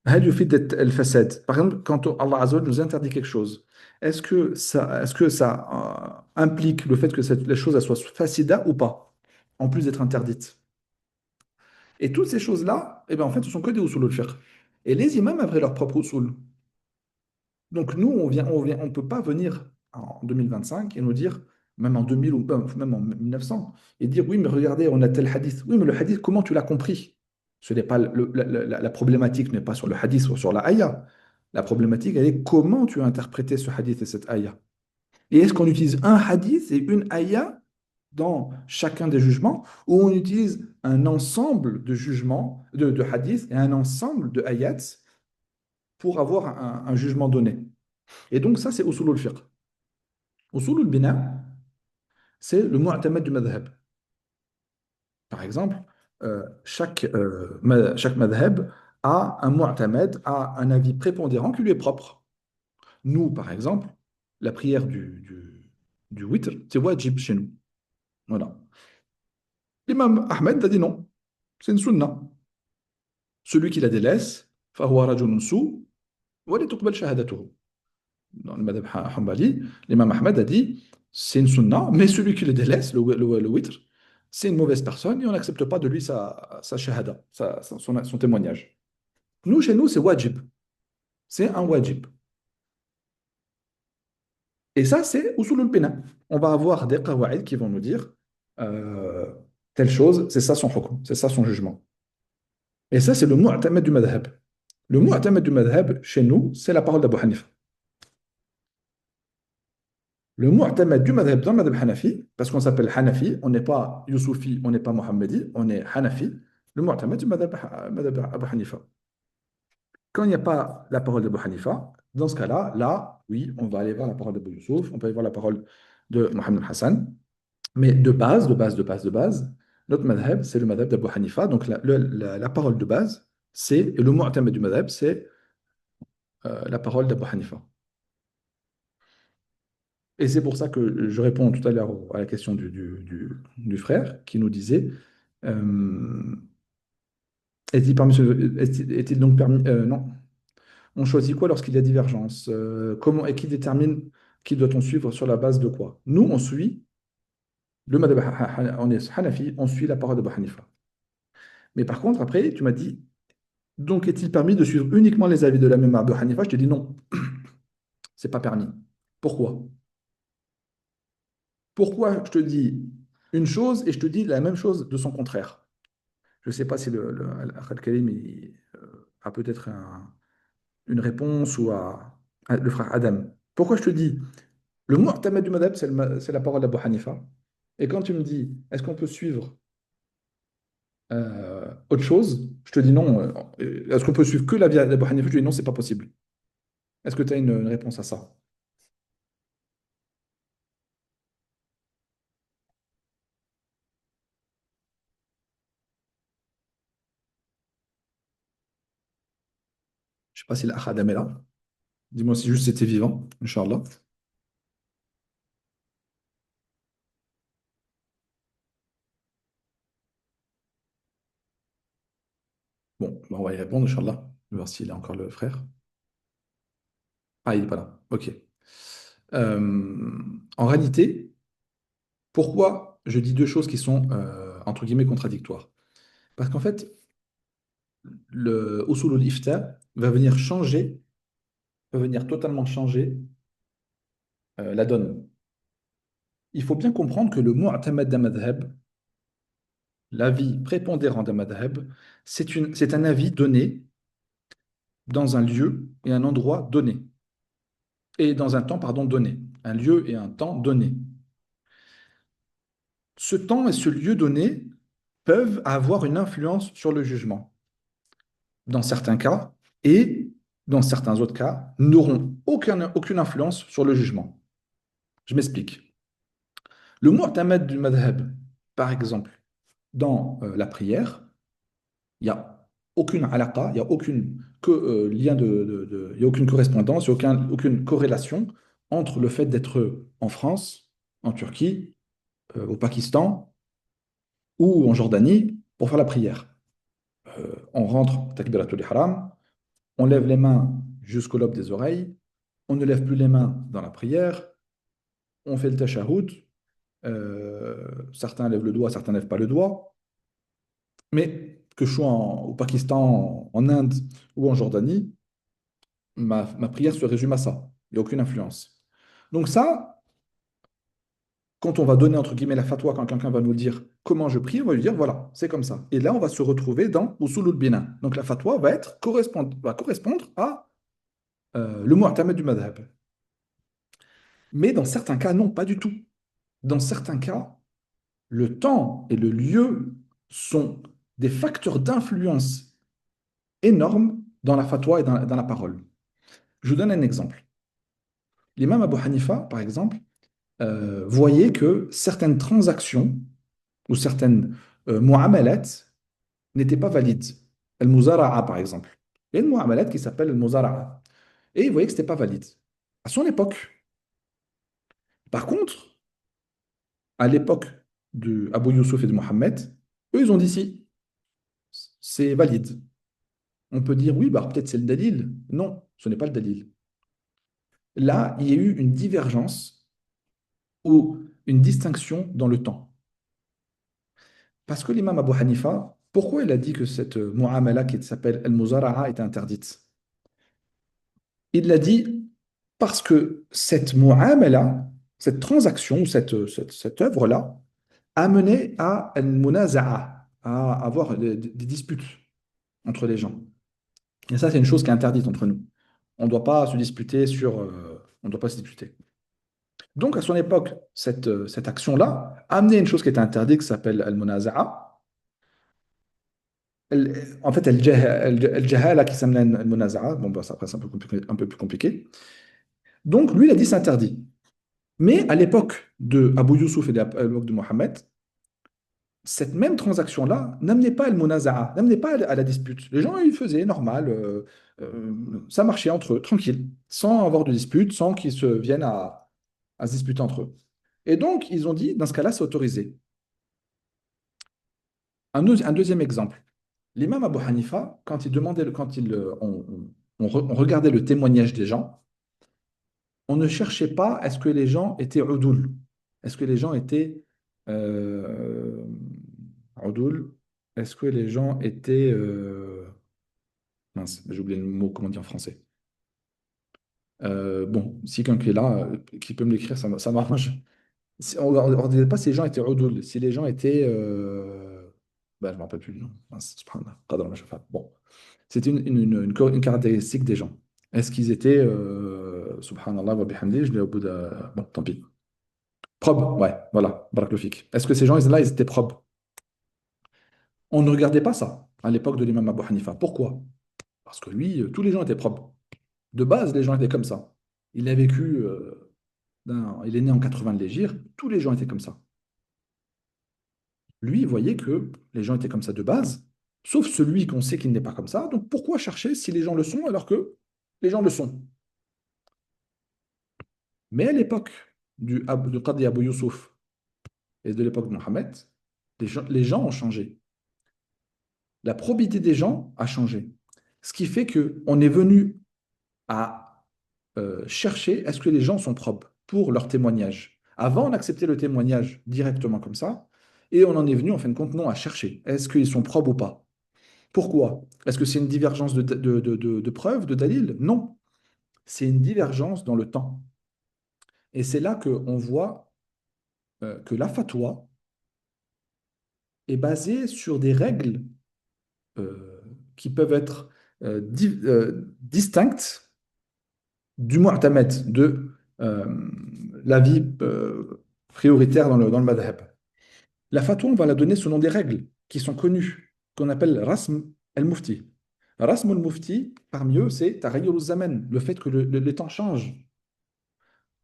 هل يفيد الفساد. Par exemple, quand Allah Azza wa Jalla nous interdit quelque chose, est-ce que ça implique le fait que la chose elle soit fasida ou pas, en plus d'être interdite? Et toutes ces choses-là, eh ben, en fait, ce sont que des usul al-fiqh. Et les imams avaient leur propre usul. Donc nous, on ne peut pas venir en 2025 et nous dire, même en 2000 ou même en 1900, et dire, oui, mais regardez, on a tel hadith. Oui, mais le hadith, comment tu l'as compris? Ce n'est pas la problématique n'est pas sur le hadith ou sur la ayah. La problématique, elle est comment tu as interprété ce hadith et cette ayah. Et est-ce qu'on utilise un hadith et une ayah dans chacun des jugements, ou on utilise un ensemble de jugements, de hadiths et un ensemble de ayats pour avoir un jugement donné? Et donc, ça, c'est usulul fiqh. Usulul bina, c'est le mu'tamad du madhab. Par exemple, chaque madhab a un mu'tamad, a un avis prépondérant qui lui est propre. Nous, par exemple, la prière du witr, c'est wajib chez nous. Voilà. L'imam Ahmed a dit non, c'est une sunna. Celui qui la délaisse, فهو رجل سوء ولا تقبل شهادته. Dans le madhab Hanbali, l'imam Ahmed a dit c'est une sunna, mais celui qui le délaisse, le witr, c'est une mauvaise personne et on n'accepte pas de lui sa shahada, son témoignage. Nous, chez nous, c'est wajib. C'est un wajib. Et ça, c'est usulul bina. On va avoir des qawaïd qui vont nous dire euh, telle chose, c'est ça son hukm, c'est ça son jugement. Et ça, c'est le mu'tamad du madhab. Le mu'tamad du madhab, chez nous, c'est la parole d'Abu Hanifa. Le mu'tamad du madhab dans le madhab Hanafi, parce qu'on s'appelle Hanafi, on n'est pas Youssoufi, on n'est pas Mohammedi, on est Hanafi. Le mu'tamad du madhab Abu Hanifa. Quand il n'y a pas la parole d'Abu Hanifa, dans ce cas-là, là, oui, on va aller voir la parole d'Abu Youssouf, on peut aller voir la parole de Mohamed Hassan. Mais de base, notre madhab, c'est le madhab d'Abu Hanifa. Donc la parole de base, c'est, et le mu'tamad du madhab, c'est la parole d'Abu Hanifa. Et c'est pour ça que je réponds tout à l'heure à la question du frère qui nous disait euh, est-il donc permis non. On choisit quoi lorsqu'il y a divergence? Comment et qui détermine qui doit-on suivre sur la base de quoi? Nous, on suit le madhab, on est Hanafi, on suit la parole de Abu Hanifa. Mais par contre, après, tu m'as dit, donc est-il permis de suivre uniquement les avis de la même Abu Hanifa? Je t'ai dit non, c'est pas permis. Pourquoi? Pourquoi je te dis une chose et je te dis la même chose de son contraire? Je ne sais pas si Al-Karim a peut-être une réponse ou à le frère Adam. Pourquoi je te dis, le mu'tamad du madhab, c'est la parole d'Abu Hanifa. Et quand tu me dis, est-ce qu'on peut suivre autre chose, je te dis non. Est-ce qu'on peut suivre que la vie d'Abu Hanifa? Je te dis non, c'est pas possible. Est-ce que tu as une réponse à ça? Je sais pas si l'Akh Adam est là. Dis-moi si juste c'était vivant, Inch'Allah. Bon, bah, on va y répondre, Inch'Allah. On va voir s'il a encore le frère. Ah, il n'est pas là. Ok. En réalité, pourquoi je dis deux choses qui sont, entre guillemets, contradictoires? Parce qu'en fait, le usul al-ifta va venir totalement changer la donne. Il faut bien comprendre que le mu'tamad d'un madhab, l'avis prépondérant d'un madhab, c'est un avis donné dans un lieu et un endroit donné, et dans un temps, pardon, donné. Un lieu et un temps donné. Ce temps et ce lieu donné peuvent avoir une influence sur le jugement, dans certains cas, et dans certains autres cas, n'auront aucune influence sur le jugement. Je m'explique. Le mu'tamad du madhab, par exemple, dans la prière, il n'y a aucune alaqa, il n'y a aucune lien il y a aucune correspondance, il n'y a aucune corrélation entre le fait d'être en France, en Turquie, au Pakistan ou en Jordanie pour faire la prière. On rentre, takbiratul ihram, on lève les mains jusqu'au lobe des oreilles, on ne lève plus les mains dans la prière, on fait le tashahhud, certains lèvent le doigt, certains ne lèvent pas le doigt, mais que je sois au Pakistan, en Inde ou en Jordanie, ma prière se résume à ça. Il n'y a aucune influence. Donc ça, quand on va donner entre guillemets la fatwa, quand quelqu'un va nous dire comment je prie, on va lui dire voilà, c'est comme ça. Et là, on va se retrouver dans Usulul Bina. Donc la fatwa va correspondre à le mu'tamad du madhab. Mais dans certains cas, non, pas du tout. Dans certains cas, le temps et le lieu sont des facteurs d'influence énormes dans la fatwa et dans la parole. Je vous donne un exemple. L'imam Abu Hanifa, par exemple, voyait que certaines transactions ou certaines mu'amalat n'étaient pas valides. Al-Muzara'a, par exemple. Il y a une mu'amalat qui s'appelle Al-Muzara'a. Et il voyait que ce n'était pas valide. À son époque. Par contre, à l'époque de Abu Yusuf et de Mohammed, eux, ils ont dit si, c'est valide. On peut dire oui, bah, peut-être c'est le dalil. Non, ce n'est pas le dalil. Là, il y a eu une divergence ou une distinction dans le temps. Parce que l'imam Abu Hanifa, pourquoi il a dit que cette mu'amala qui s'appelle al-muzara'a est interdite? Il l'a dit parce que cette mu'amala, cette transaction, cette œuvre-là, a mené à al-munaza'a, à avoir des disputes entre les gens. Et ça, c'est une chose qui est interdite entre nous. On ne doit pas se disputer on ne doit pas se disputer. Donc, à son époque, cette action-là a amené une chose qui était interdite, qui s'appelle al-munaza'a. En fait, al-jahala qui s'amène al-munaza'a. Bon, bah, ça, après, c'est un peu plus compliqué. Donc, lui, il a dit c'est interdit. Mais à l'époque de Abu Yusuf et à l'époque de Mohammed, cette même transaction-là n'amenait pas al-munaza'a, n'amenait pas à la dispute. Les gens, ils faisaient normal, ça marchait entre eux, tranquille, sans avoir de dispute, sans qu'ils se viennent à se disputer entre eux. Et donc, ils ont dit, dans ce cas-là, c'est autorisé. Un deuxième exemple. L'imam Abu Hanifa, quand il demandait, quand il, on regardait le témoignage des gens, on ne cherchait pas est-ce que les gens étaient udoul, est-ce que les gens étaient euh, udoul, est-ce que les gens étaient mince, j'ai oublié le mot, comment on dit en français. Bon, si quelqu'un qui est là, qui peut me l'écrire, ça m'arrange. On ne disait pas si les gens étaient udoul, si les gens étaient ben, je ne me rappelle plus le nom. Mince, subhanallah, qadar ma shafa. Bon, c'était une caractéristique des gens. Est-ce qu'ils étaient, subhanallah wa bihamdi, je l'ai au bout de... Bon, tant pis. Probes, ouais, voilà, barak le fik. Est-ce que ces gens-là, ils étaient probes? On ne regardait pas ça à l'époque de l'imam Abu Hanifa. Pourquoi? Parce que lui, tous les gens étaient probes. De base, les gens étaient comme ça. Il a vécu, il est né en 80 de l'Hégire, tous les gens étaient comme ça. Lui, il voyait que les gens étaient comme ça de base, sauf celui qu'on sait qu'il n'est pas comme ça. Donc pourquoi chercher si les gens le sont alors que les gens le sont? Mais à l'époque du Qadi Abu Youssouf et de l'époque de Mohammed, les gens ont changé. La probité des gens a changé. Ce qui fait qu'on est venu à chercher est-ce que les gens sont propres pour leur témoignage. Avant, on acceptait le témoignage directement comme ça, et on en est venu en fin de compte non à chercher est-ce qu'ils sont propres ou pas. Pourquoi? Est-ce que c'est une divergence de preuves, de dalil? Non, c'est une divergence dans le temps. Et c'est là qu'on voit que la fatwa est basée sur des règles euh, qui peuvent être distinctes du mu'tamad, de l'avis prioritaire dans le madhab. La fatwa, on va la donner selon des règles qui sont connues, qu'on appelle rasm el-mufti. Rasm el-mufti, parmi eux, c'est taghayyur zaman, le fait que les temps changent.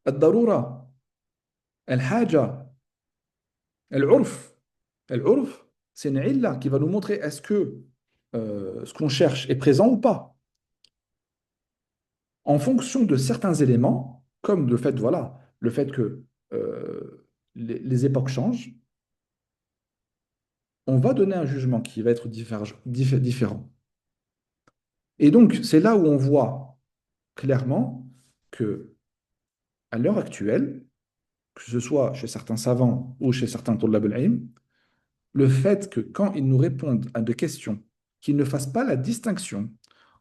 Ad-darura, el-haja, el-urf. El-urf, c'est une illa qui va nous montrer est-ce que ce qu'on cherche est présent ou pas. En fonction de certains éléments, comme le fait, voilà, le fait que les époques changent, on va donner un jugement qui va être différent. Et donc, c'est là où on voit clairement que, à l'heure actuelle, que ce soit chez certains savants ou chez certains Tullab al-ilm, le fait que quand ils nous répondent à des questions, qu'ils ne fassent pas la distinction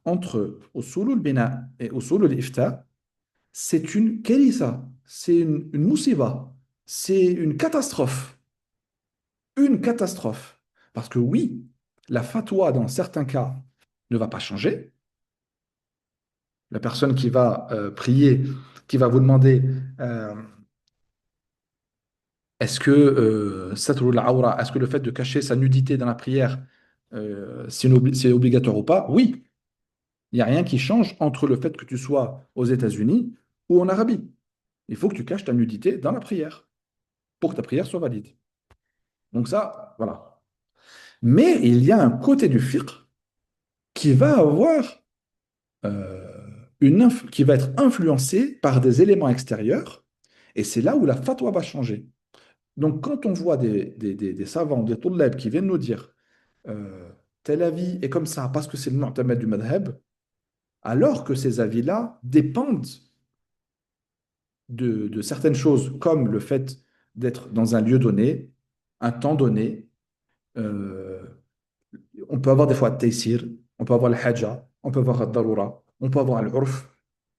entre usul al-bina et usul al-ifta, c'est une kéritha, c'est une moussiva, c'est une catastrophe. Une catastrophe. Parce que oui, la fatwa, dans certains cas, ne va pas changer. La personne qui va prier, qui va vous demander est-ce que satrul awra, est-ce que le fait de cacher sa nudité dans la prière, c'est obligatoire ou pas? Oui, il n'y a rien qui change entre le fait que tu sois aux États-Unis ou en Arabie. Il faut que tu caches ta nudité dans la prière pour que ta prière soit valide. Donc ça, voilà. Mais il y a un côté du fiqh qui va avoir qui va être influencé par des éléments extérieurs, et c'est là où la fatwa va changer. Donc, quand on voit des savants, des tollab qui viennent nous dire euh, tel avis est comme ça parce que c'est le mu'tamad du madhab, alors que ces avis-là dépendent de certaines choses, comme le fait d'être dans un lieu donné, un temps donné. euh, on peut avoir des fois taysir, on peut avoir le haja, on peut avoir le darura, on peut avoir l'urf.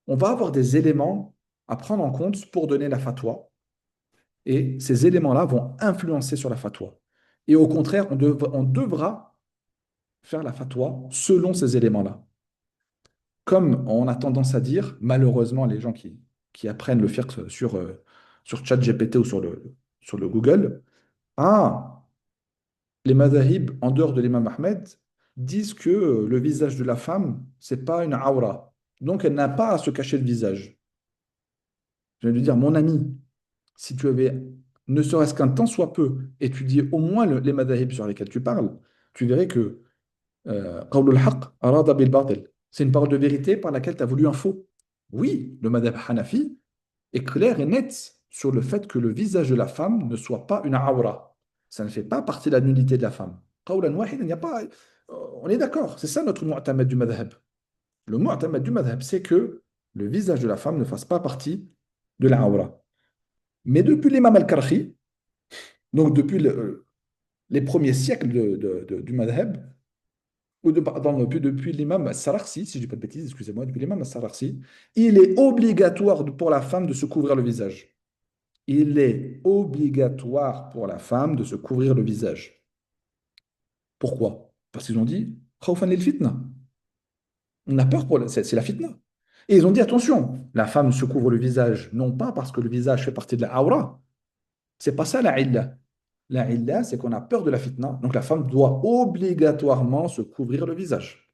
On va avoir des éléments à prendre en compte pour donner la fatwa. Et ces éléments-là vont influencer sur la fatwa. Et au contraire, on devra faire la fatwa selon ces éléments-là. Comme on a tendance à dire, malheureusement, les gens qui apprennent le fiqh sur ChatGPT ou sur le Google, ah, les madhahib, en dehors de l'imam Ahmed, disent que le visage de la femme, c'est pas une aura. Donc, elle n'a pas à se cacher le visage. Je vais lui dire, mon ami, si tu avais, ne serait-ce qu'un tant soit peu, étudié au moins les madhahib sur lesquels tu parles, tu verrais que qawlul haqq arada bil batil. C'est une parole de vérité par laquelle tu as voulu un faux. Oui, le madhab Hanafi est clair et net sur le fait que le visage de la femme ne soit pas une awra. Ça ne fait pas partie de la nudité de la femme. Qawlan wahid, il n'y a pas, on est d'accord, c'est ça notre mu'tamad du madhab. Le mu'tamad du madhab, c'est que le visage de la femme ne fasse pas partie de la awra. Mais depuis l'imam al-Karchi, donc depuis les premiers siècles du madhab, ou pardon, depuis l'imam al-Sararsi, si je ne dis pas de bêtises, excusez-moi, depuis l'imam al-Sararsi, il est obligatoire pour la femme de se couvrir le visage. Il est obligatoire pour la femme de se couvrir le visage. Pourquoi? Parce qu'ils ont dit, khawfan lil fitna. On a peur c'est la fitna. Et ils ont dit, attention, la femme se couvre le visage, non pas parce que le visage fait partie de la aura, c'est pas ça la illa. La illa, c'est qu'on a peur de la fitna, donc la femme doit obligatoirement se couvrir le visage.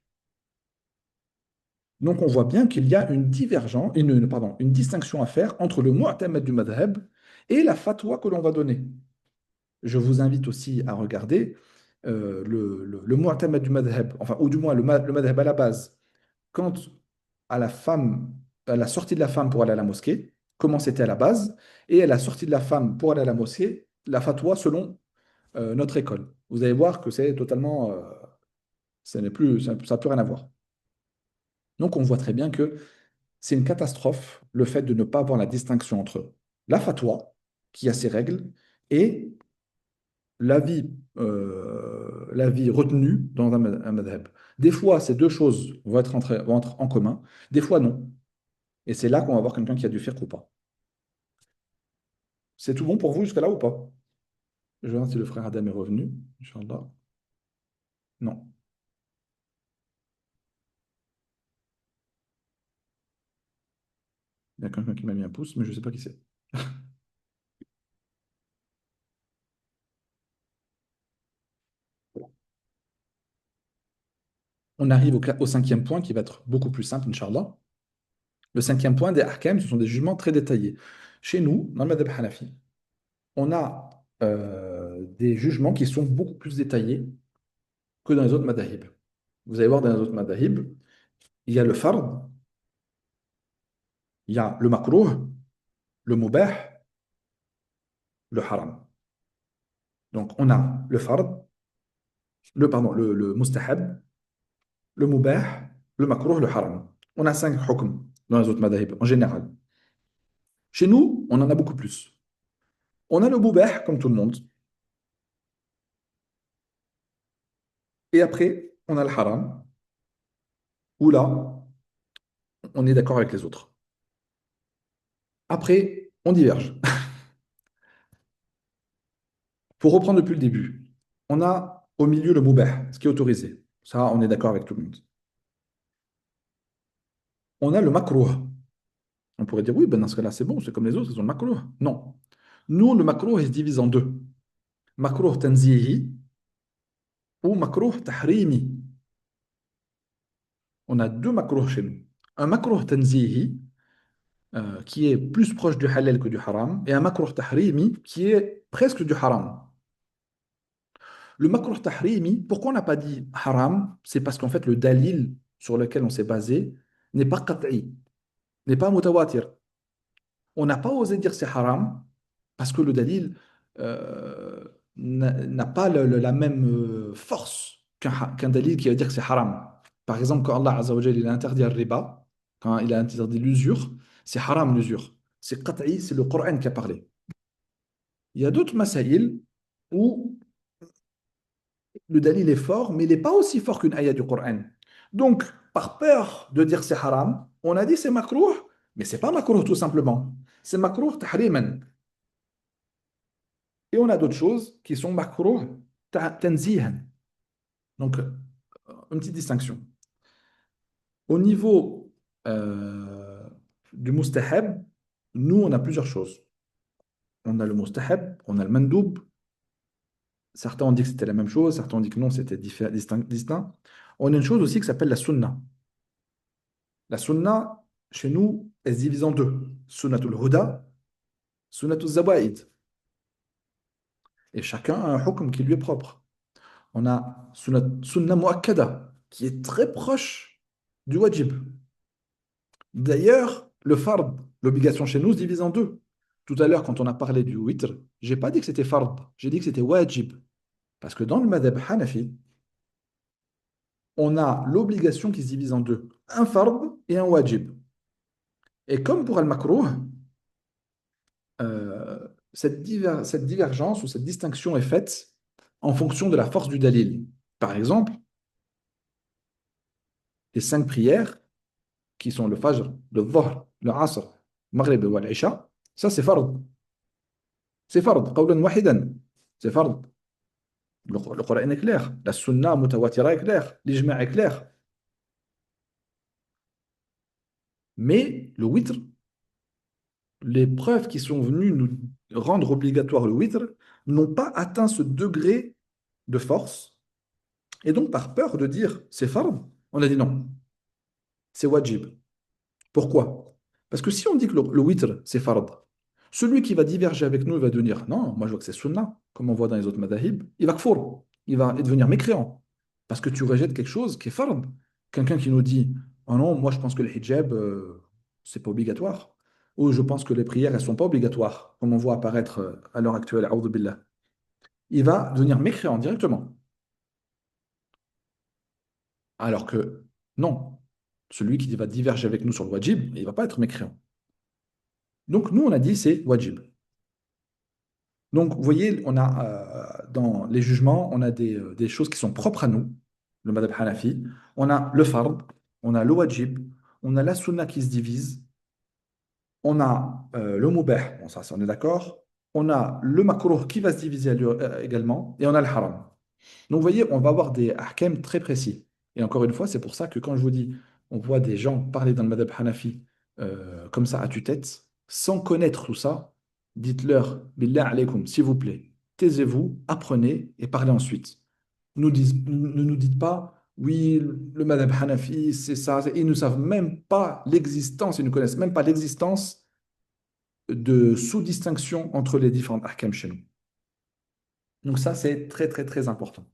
Donc on voit bien qu'il y a une divergence, pardon, une distinction à faire entre le mu'tamad du madhab et la fatwa que l'on va donner. Je vous invite aussi à regarder le mu'tamad du madhab, enfin, ou du moins le madhab à la base, quand à la femme, à la sortie de la femme pour aller à la mosquée, comment c'était à la base, et à la sortie de la femme pour aller à la mosquée, la fatwa selon notre école. Vous allez voir que c'est totalement, ça n'est plus, ça n'a plus rien à voir. Donc on voit très bien que c'est une catastrophe le fait de ne pas avoir la distinction entre la fatwa, qui a ses règles, et l'avis retenu dans un madhab. Des fois, ces deux choses vont être en commun, des fois non. Et c'est là qu'on va voir quelqu'un qui a du fiqh ou pas. C'est tout bon pour vous jusqu'à là ou pas? Je vais voir si le frère Adam est revenu. Inch'Allah. Non. Il y a quelqu'un qui m'a mis un pouce, mais je ne sais pas qui c'est. On arrive au cinquième point qui va être beaucoup plus simple, Inch'Allah. Le cinquième point des ahkam, ce sont des jugements très détaillés. Chez nous, dans le madhab Hanafi, on a des jugements qui sont beaucoup plus détaillés que dans les autres madahib. Vous allez voir dans les autres madahib, il y a le fard, il y a le makruh, le mubah, le haram. Donc on a le fard, le mustahab, le mubah, le makruh, le haram. On a cinq hukms dans les autres madahib en général. Chez nous, on en a beaucoup plus. On a le mubah comme tout le monde. Et après, on a le haram, où là, on est d'accord avec les autres. Après, on diverge. Pour reprendre depuis le début, on a au milieu le mubah, ce qui est autorisé. Ça, on est d'accord avec tout le monde. On a le makruh. On pourrait dire, oui, ben dans ce cas-là, c'est bon, c'est comme les autres, ils ont le makruh. Non. Nous, le makruh, il se divise en deux. Makruh tanzihi ou makruh tahrimi. On a deux makruh chez nous. Un makruh tanzihi, qui est plus proche du halal que du haram, et un makruh tahrimi, qui est presque du haram. Le makruh tahrimi, pourquoi on n'a pas dit haram? C'est parce qu'en fait, le dalil sur lequel on s'est basé n'est pas qat'i, n'est pas mutawatir. On n'a pas osé dire c'est haram parce que le dalil n'a pas la même force qu'un dalil qui va dire que c'est haram. Par exemple, quand Allah Azza wa Jalla, il a interdit le riba, quand il a interdit l'usure, c'est haram l'usure. C'est qat'i, c'est le Coran qui a parlé. Il y a d'autres masaïl où le dalil est fort, mais il n'est pas aussi fort qu'une ayah du Coran. Donc, par peur de dire c'est haram, on a dit c'est makruh, mais c'est pas makruh tout simplement. C'est makruh tahriman. Et on a d'autres choses qui sont makruh tanzihan. Donc, une petite distinction. Au niveau du mustahab, nous, on a plusieurs choses. On a le mustahab, on a le mandoub. Certains ont dit que c'était la même chose, certains ont dit que non, c'était distinct. On a une chose aussi qui s'appelle la sunna. La sunna, chez nous, elle se divise en deux. Sunnatul huda, sunnatul zawaïd. Et chacun a un hukm qui lui est propre. On a sunna muakkada, qui est très proche du wajib. D'ailleurs, le fard, l'obligation chez nous, se divise en deux. Tout à l'heure, quand on a parlé du witr, j'ai pas dit que c'était fard, j'ai dit que c'était wajib. Parce que dans le madhab hanafi, on a l'obligation qui se divise en deux, un fard et un wajib. Et comme pour al-makrouh, cette divergence ou cette distinction est faite en fonction de la force du dalil. Par exemple, les cinq prières, qui sont le Fajr, le Dhuhr, le Asr, le Maghrib et l'Isha, ça c'est fard. C'est fard, qawlan wahidan. C'est fard. Le Coran est clair, la Sunna mutawatira est claire, l'Ijma' est clair. Mais le witr, les preuves qui sont venues nous rendre obligatoire le witr n'ont pas atteint ce degré de force. Et donc, par peur de dire c'est fard, on a dit non, c'est wajib. Pourquoi? Parce que si on dit que le witr, c'est fard, celui qui va diverger avec nous, il va devenir non, moi je vois que c'est sunnah, comme on voit dans les autres madahib, il va kfour, il va devenir mécréant. Parce que tu rejettes quelque chose qui est fard. Quelqu'un qui nous dit oh non, moi je pense que le hijab, c'est pas obligatoire. Ou je pense que les prières, elles sont pas obligatoires, comme on voit apparaître à l'heure actuelle, a'udhu billah. Il va devenir mécréant directement. Alors que non, celui qui va diverger avec nous sur le wajib, il ne va pas être mécréant. Donc nous, on a dit c'est wajib. Donc vous voyez, on a dans les jugements, on a des choses qui sont propres à nous, le madhab Hanafi. On a le fard, on a le wajib, on a la sunna qui se divise, on a le mubah, bon, ça on est d'accord. On a le makruh qui va se diviser également, et on a le haram. Donc, vous voyez, on va avoir des ahkam très précis. Et encore une fois, c'est pour ça que quand je vous dis, on voit des gens parler dans le madhab Hanafi comme ça à tue-tête, sans connaître tout ça, dites-leur, billah alaykoum, s'il vous plaît, taisez-vous, apprenez et parlez ensuite. Ne nous dites pas, oui, le madhab Hanafi, c'est ça. Ils ne savent même pas l'existence, ils ne connaissent même pas l'existence de sous-distinction entre les différentes ahkam chez nous. Donc ça, c'est très, très, très important.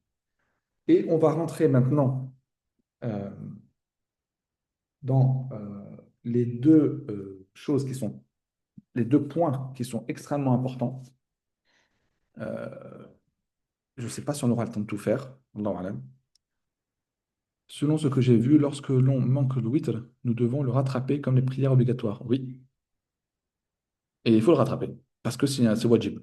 Et on va rentrer maintenant euh, dans les deux choses qui sont, les deux points qui sont extrêmement importants. Euh, je ne sais pas si on aura le temps de tout faire, Allahu alam. Selon ce que j'ai vu, lorsque l'on manque le witr, nous devons le rattraper comme les prières obligatoires. Oui, et il faut le rattraper, parce que c'est wajib.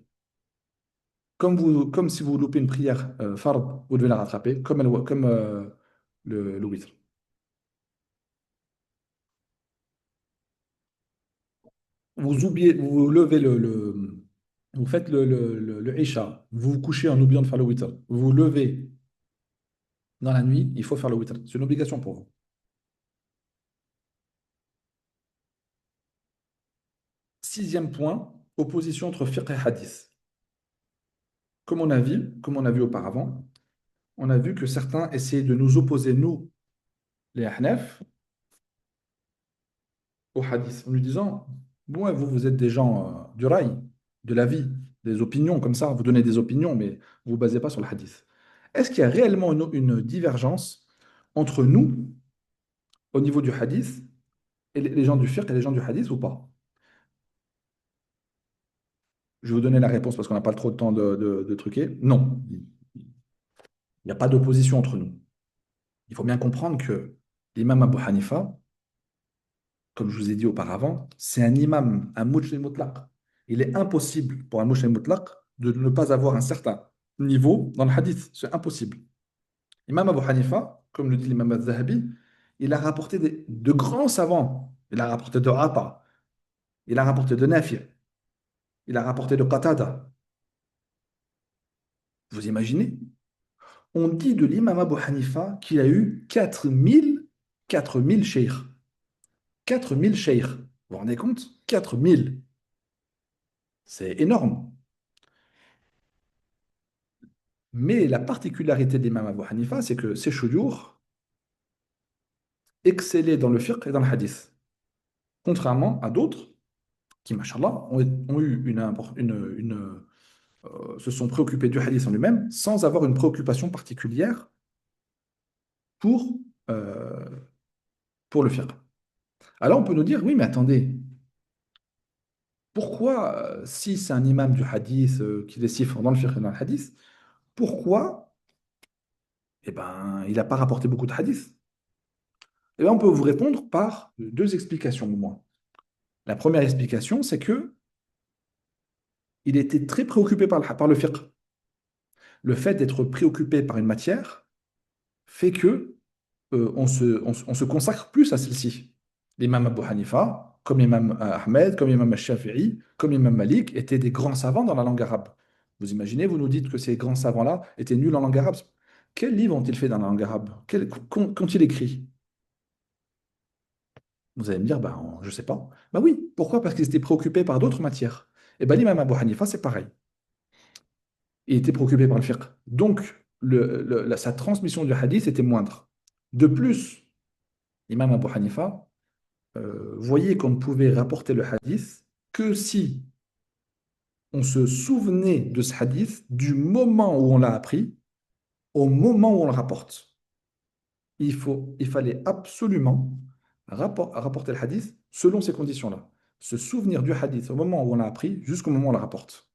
Comme si vous loupez une prière fard, vous devez la rattraper, comme le witr. Vous oubliez, vous levez vous faites le Isha, vous vous couchez en oubliant de faire le witr. Vous vous levez dans la nuit, il faut faire le witr. C'est une obligation pour vous. Sixième point, opposition entre fiqh et hadith. Comme on a vu auparavant, on a vu que certains essayaient de nous opposer, nous, les Ahnaf, au hadith, en lui disant, bon, ouais, vous êtes des gens du rail, de la vie, des opinions comme ça, vous donnez des opinions, mais vous ne vous basez pas sur le hadith. Est-ce qu'il y a réellement une divergence entre nous, au niveau du hadith, et les gens du fiqh et les gens du hadith ou pas? Je vais vous donner la réponse parce qu'on n'a pas trop de temps de truquer. Non, il n'y a pas d'opposition entre nous. Il faut bien comprendre que l'imam Abu Hanifa, comme je vous ai dit auparavant, c'est un imam, un mujtahid mutlaq. Il est impossible pour un mujtahid mutlaq de ne pas avoir un certain niveau dans le hadith. C'est impossible. Imam Abu Hanifa, comme le dit l'imam al-Zahabi, il a rapporté de grands savants. Il a rapporté de Ata, il a rapporté de Nafi, il a rapporté de Qatada. Vous imaginez? On dit de l'imam Abu Hanifa qu'il a eu 4000 sheikhs. 4000 sheikhs. Vous vous rendez compte? 4000. C'est énorme. Mais la particularité de l'imam Abu Hanifa, c'est que ses chouyours excellaient dans le fiqh et dans le hadith. Contrairement à d'autres qui, machallah, ont eu se sont préoccupés du hadith en lui-même sans avoir une préoccupation particulière pour, euh, pour le fiqh. Alors on peut nous dire, oui, mais attendez, pourquoi, si c'est un imam du hadith qui décifre dans le fiqh et dans le hadith, pourquoi eh ben, il n'a pas rapporté beaucoup de hadiths? Et bien, on peut vous répondre par deux explications au moins. La première explication, c'est que il était très préoccupé par le fiqh. Le fait d'être préoccupé par une matière fait que on se consacre plus à celle-ci. L'imam Abu Hanifa, comme l'imam Ahmed, comme l'imam Shafi'i, comme l'imam Malik, étaient des grands savants dans la langue arabe. Vous imaginez, vous nous dites que ces grands savants-là étaient nuls en langue arabe. Quels livres ont-ils fait dans la langue arabe? Qu'ont-ils écrit? Vous allez me dire, ben, je ne sais pas. Ben oui, pourquoi? Parce qu'ils étaient préoccupés par d'autres matières. Et ben l'imam Abu Hanifa, c'est pareil. Il était préoccupé par le fiqh. Donc, sa transmission du hadith était moindre. De plus, l'imam Abu Hanifa voyait qu'on ne pouvait rapporter le hadith que si on se souvenait de ce hadith du moment où on l'a appris au moment où on le rapporte. Il fallait absolument rapporter le hadith selon ces conditions-là. Se souvenir du hadith au moment où on l'a appris jusqu'au moment où on le rapporte.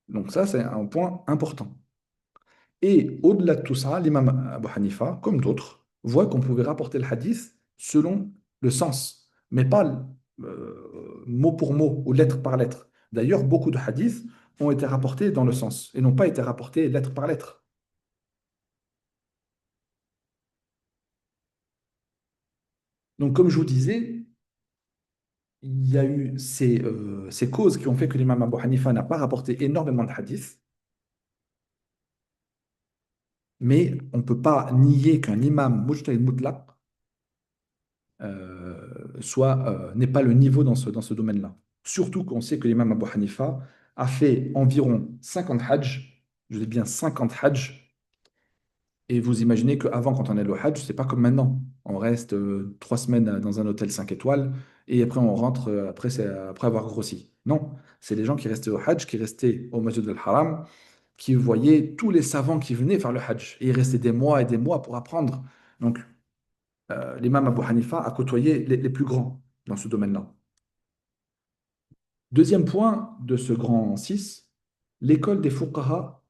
Donc ça, c'est un point important. Et au-delà de tout ça, l'imam Abu Hanifa, comme d'autres, voit qu'on pouvait rapporter le hadith selon le sens, mais pas mot pour mot ou lettre par lettre. D'ailleurs, beaucoup de hadiths ont été rapportés dans le sens et n'ont pas été rapportés lettre par lettre. Donc, comme je vous disais, il y a eu ces causes qui ont fait que l'imam Abu Hanifa n'a pas rapporté énormément de hadiths, mais on ne peut pas nier qu'un imam mujtahid mutlaq n'est pas le niveau dans ce domaine-là. Surtout qu'on sait que l'imam Abu Hanifa a fait environ 50 hajj, je dis bien 50 hajj, et vous imaginez qu'avant, quand on est au hajj, c'est pas comme maintenant. On reste 3 semaines dans un hôtel 5 étoiles, et après on rentre après avoir grossi. Non, c'est les gens qui restaient au hajj, qui restaient au Masjid al-Haram, qui voyaient tous les savants qui venaient faire le hajj. Et ils restaient des mois et des mois pour apprendre. Donc, l'imam Abu Hanifa a côtoyé les plus grands dans ce domaine-là. Deuxième point de ce grand 6, l'école des fuqaha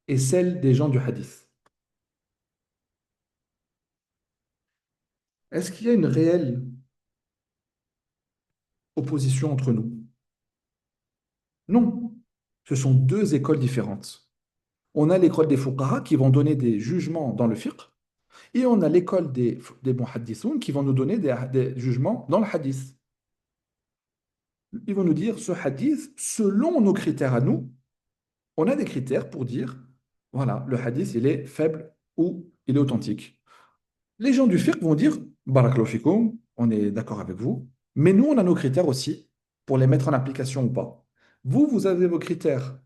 est celle des gens du hadith. Est-ce qu'il y a une réelle opposition entre nous? Non. Ce sont deux écoles différentes. On a l'école des fuqaha qui vont donner des jugements dans le fiqh, et on a l'école des muhaddithoun qui vont nous donner des jugements dans le hadith. Ils vont nous dire ce hadith, selon nos critères à nous, on a des critères pour dire, voilà, le hadith, il est faible ou il est authentique. Les gens du fiqh vont dire, barakallahu fikoum, on est d'accord avec vous, mais nous, on a nos critères aussi pour les mettre en application ou pas. Vous, vous avez vos critères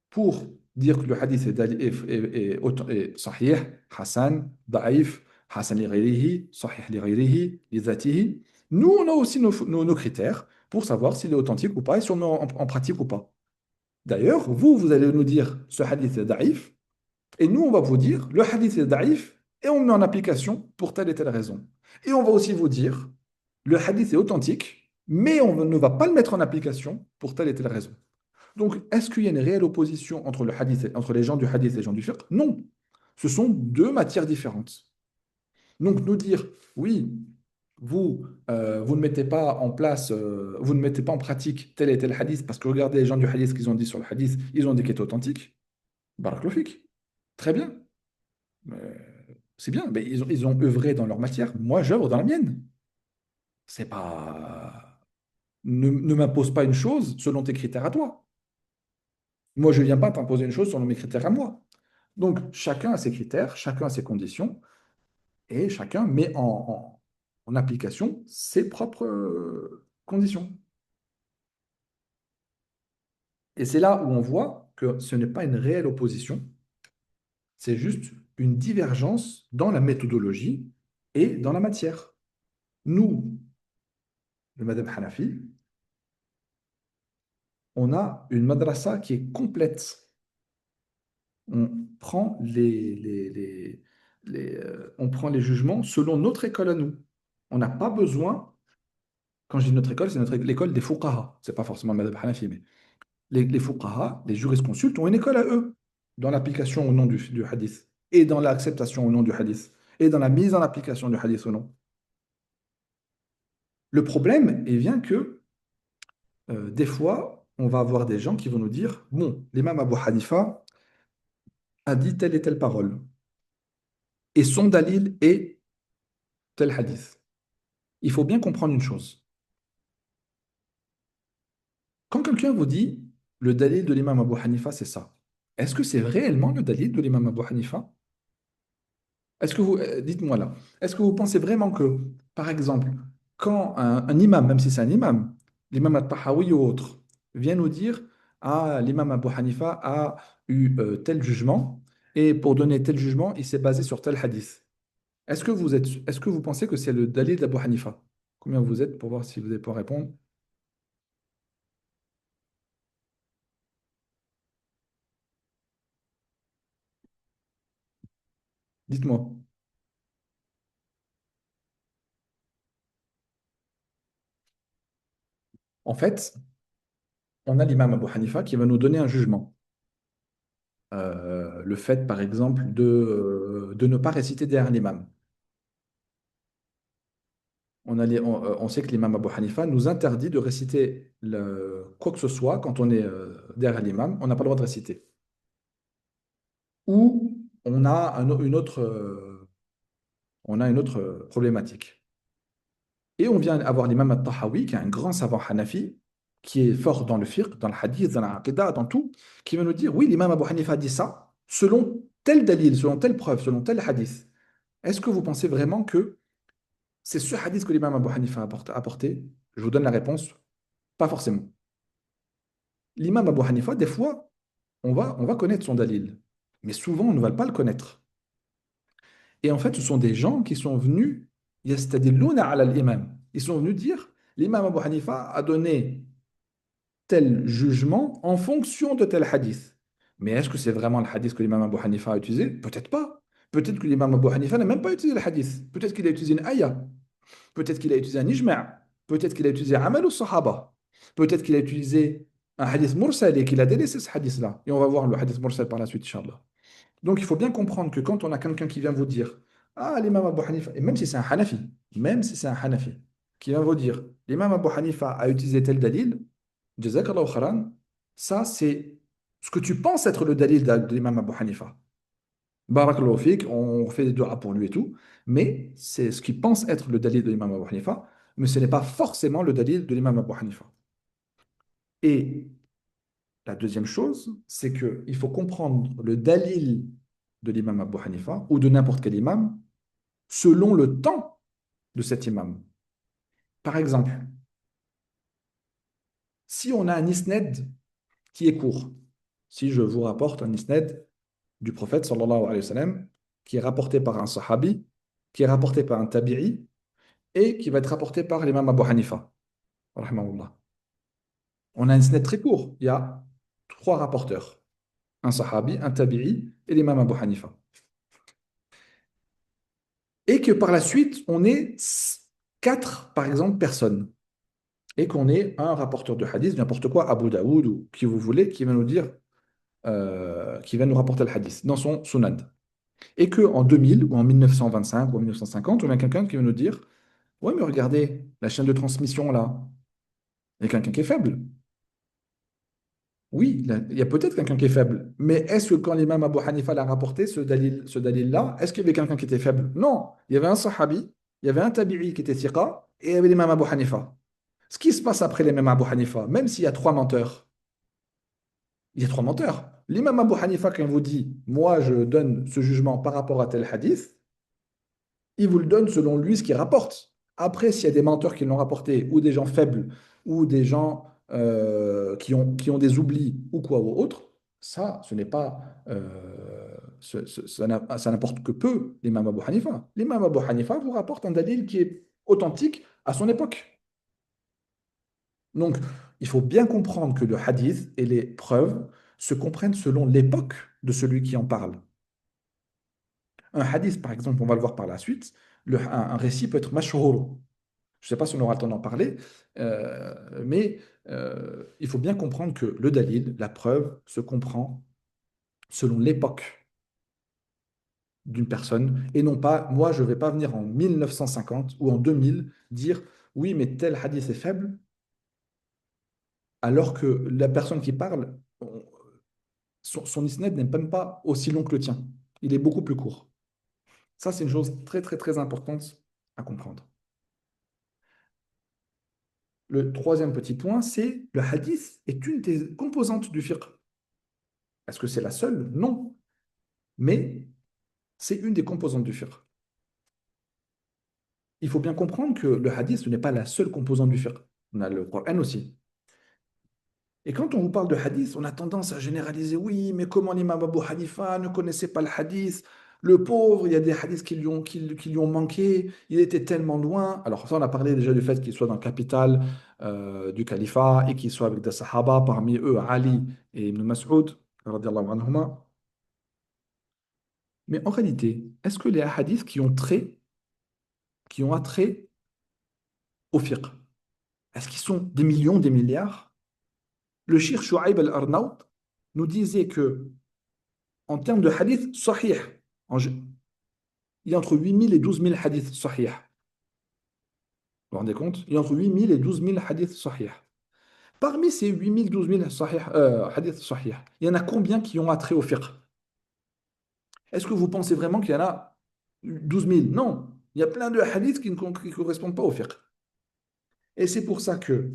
pour dire que le hadith est sahih, hasan, da'if, hasan li ghayrihi, sahih li ghayrihi, li dhatihi. Nous, on a aussi nos critères pour savoir s'il est authentique ou pas et si on le met en pratique ou pas. D'ailleurs, vous, vous allez nous dire ce hadith est da'if, et nous, on va vous dire le hadith est da'if et on le met en application pour telle et telle raison. Et on va aussi vous dire le hadith est authentique, mais on ne va pas le mettre en application pour telle et telle raison. Donc, est-ce qu'il y a une réelle opposition entre le hadith, entre les gens du hadith et les gens du fiqh? Non. Ce sont deux matières différentes. Donc, nous dire, oui, vous ne mettez pas en place, vous ne mettez pas en pratique tel et tel hadith parce que regardez les gens du hadith qu'ils ont dit sur le hadith, ils ont dit qu'il est authentique. Barakallahu. Très bien. C'est bien. Mais ils ont œuvré dans leur matière. Moi, j'œuvre dans la mienne. C'est pas. Ne m'impose pas une chose selon tes critères à toi. Moi, je ne viens pas t'imposer une chose selon mes critères à moi. Donc, chacun a ses critères, chacun a ses conditions, et chacun met en application ses propres conditions. Et c'est là où on voit que ce n'est pas une réelle opposition, c'est juste une divergence dans la méthodologie et dans la matière. Nous, le Madhab Hanafi, on a une madrasa qui est complète. On prend on prend les jugements selon notre école à nous. On n'a pas besoin, quand je dis notre école, c'est l'école des fuqaha. Ce n'est pas forcément le madhab hanafi, mais les fuqaha, les jurisconsultes, ont une école à eux dans l'application au nom du hadith et dans l'acceptation au nom du hadith et dans la mise en application du hadith au nom. Le problème, il vient que des fois, on va avoir des gens qui vont nous dire, bon, l'imam Abu Hanifa a dit telle et telle parole et son dalil est tel hadith. Il faut bien comprendre une chose. Quand quelqu'un vous dit le dalil de l'imam Abu Hanifa, c'est ça, est-ce que c'est réellement le dalil de l'imam Abu Hanifa? Est-ce que vous, dites-moi là, est-ce que vous pensez vraiment que, par exemple, quand un imam, même si c'est un imam, l'imam al-Tahawi ou autre, vient nous dire, ah, l'imam Abu Hanifa a eu tel jugement, et pour donner tel jugement, il s'est basé sur tel hadith. Est-ce que vous pensez que c'est le dalil d'Abu Hanifa? Combien vous êtes pour voir si vous allez pouvoir répondre? Dites-moi. En fait, on a l'imam Abu Hanifa qui va nous donner un jugement. Le fait, par exemple, de ne pas réciter derrière l'imam. On sait que l'imam Abu Hanifa nous interdit de réciter quoi que ce soit quand on est derrière l'imam, on n'a pas le droit de réciter. Ou on a une autre problématique. Et on vient avoir l'imam al-Tahawi, qui est un grand savant hanafi, qui est fort dans le fiqh, dans le hadith, dans l'aqidah, dans tout, qui va nous dire, oui, l'imam Abu Hanifa dit ça, selon tel dalil, selon telle preuve, selon tel hadith. Est-ce que vous pensez vraiment que c'est ce hadith que l'imam Abu Hanifa a apporté? Je vous donne la réponse, pas forcément. L'imam Abu Hanifa, des fois, on va connaître son dalil, mais souvent, on ne va pas le connaître. Et en fait, ce sont des gens qui sont venus, yastadilluna ala l'imam. Ils sont venus dire, l'imam Abu Hanifa a donné tel jugement en fonction de tel hadith. Mais est-ce que c'est vraiment le hadith que l'imam Abu Hanifa a utilisé? Peut-être pas. Peut-être que l'imam Abu Hanifa n'a même pas utilisé le hadith. Peut-être qu'il a utilisé une ayah. Peut-être qu'il a utilisé un ijma'. Peut-être qu'il a utilisé amal ou sahaba. Peut-être qu'il a utilisé un hadith mursal et qu'il a délaissé ce hadith-là. Et on va voir le hadith mursal par la suite, Inch'Allah. Donc il faut bien comprendre que quand on a quelqu'un qui vient vous dire, ah, l'imam Abu Hanifa, et même si c'est un Hanafi, même si c'est un Hanafi, qui vient vous dire, l'imam Abu Hanifa a utilisé tel dalil, Jazakallahu khairan, ça c'est ce que tu penses être le dalil de l'imam Abu Hanifa. Barakallahu fik, on fait des doigts pour lui et tout, mais c'est ce qu'il pense être le dalil de l'imam Abu Hanifa, mais ce n'est pas forcément le dalil de l'imam Abu Hanifa. Et la deuxième chose, c'est qu'il faut comprendre le dalil de l'imam Abu Hanifa ou de n'importe quel imam selon le temps de cet imam. Par exemple, si on a un isnad qui est court, si je vous rapporte un isnad du prophète sallallahu alayhi wa sallam qui est rapporté par un sahabi, qui est rapporté par un tabi'i et qui va être rapporté par l'imam Abu Hanifa, rahimahullah. On a un isnad très court, il y a trois rapporteurs, un sahabi, un tabi'i et l'imam Abu Hanifa. Et que par la suite, on est quatre, par exemple, personnes, et qu'on est un rapporteur de hadith, n'importe quoi, Abu Daoud ou qui vous voulez, qui va nous dire, qui va nous rapporter le hadith dans son Sunan. Et qu'en 2000 ou en 1925 ou en 1950, on a quelqu'un qui va nous dire, ouais, mais regardez, la chaîne de transmission là, il y a quelqu'un qui est faible. Oui, il y a peut-être quelqu'un qui est faible, mais est-ce que quand l'imam Abu Hanifa l'a rapporté, ce dalil-là, est-ce qu'il y avait quelqu'un qui était faible? Non, il y avait un sahabi, il y avait un tabi'i qui était thiqa, et il y avait l'imam Abu Hanifa. Ce qui se passe après l'imam Abu Hanifa, même s'il y a trois menteurs, il y a trois menteurs. L'imam Abu Hanifa, quand il vous dit, moi je donne ce jugement par rapport à tel hadith, il vous le donne selon lui ce qu'il rapporte. Après, s'il y a des menteurs qui l'ont rapporté, ou des gens faibles, ou des gens qui ont des oublis, ou quoi ou autre, ça, ce n'est pas, ça n'importe que peu l'imam Abu Hanifa. L'imam Abu Hanifa vous rapporte un dalil qui est authentique à son époque. Donc, il faut bien comprendre que le hadith et les preuves se comprennent selon l'époque de celui qui en parle. Un hadith, par exemple, on va le voir par la suite, un récit peut être mashhour. Je ne sais pas si on aura le temps d'en parler, mais il faut bien comprendre que le dalil, la preuve, se comprend selon l'époque d'une personne et non pas, moi, je ne vais pas venir en 1950 ou en 2000 dire oui, mais tel hadith est faible, alors que la personne qui parle, son isnad n'est même pas aussi long que le tien. Il est beaucoup plus court. Ça, c'est une chose très, très, très importante à comprendre. Le troisième petit point, c'est le hadith est une des composantes du fiqh. Est-ce que c'est la seule? Non. Mais C'est une des composantes du fiqh. Il faut bien comprendre que le hadith, ce n'est pas la seule composante du fiqh. On a le Coran aussi. Et quand on vous parle de hadith, on a tendance à généraliser. Oui, mais comment l'imam Abu Hanifa ne connaissait pas le hadith? Le pauvre, il y a des hadiths qui lui ont manqué. Il était tellement loin. Alors ça, on a parlé déjà du fait qu'il soit dans la capitale du califat et qu'il soit avec des sahaba, parmi eux Ali et Ibn Mas'ud, radiallahu anhuma. Mais en réalité, est-ce que les hadiths qui ont attrait au fiqh, est-ce qu'ils sont des millions, des milliards? Le Cheikh Shuaib al-Arnaout nous disait que en termes de hadith sahih, il y a entre 8 000 et 12 000 hadiths sahih. Vous vous rendez compte? Il y a entre 8 000 et 12 000 hadiths sahih. Parmi ces 8 000, 12 000 hadiths sahih, il y en a combien qui ont attrait au fiqh? Est-ce que vous pensez vraiment qu'il y en a 12 000? Non. Il y a plein de hadiths qui ne correspondent pas au fiqh. Et c'est pour ça que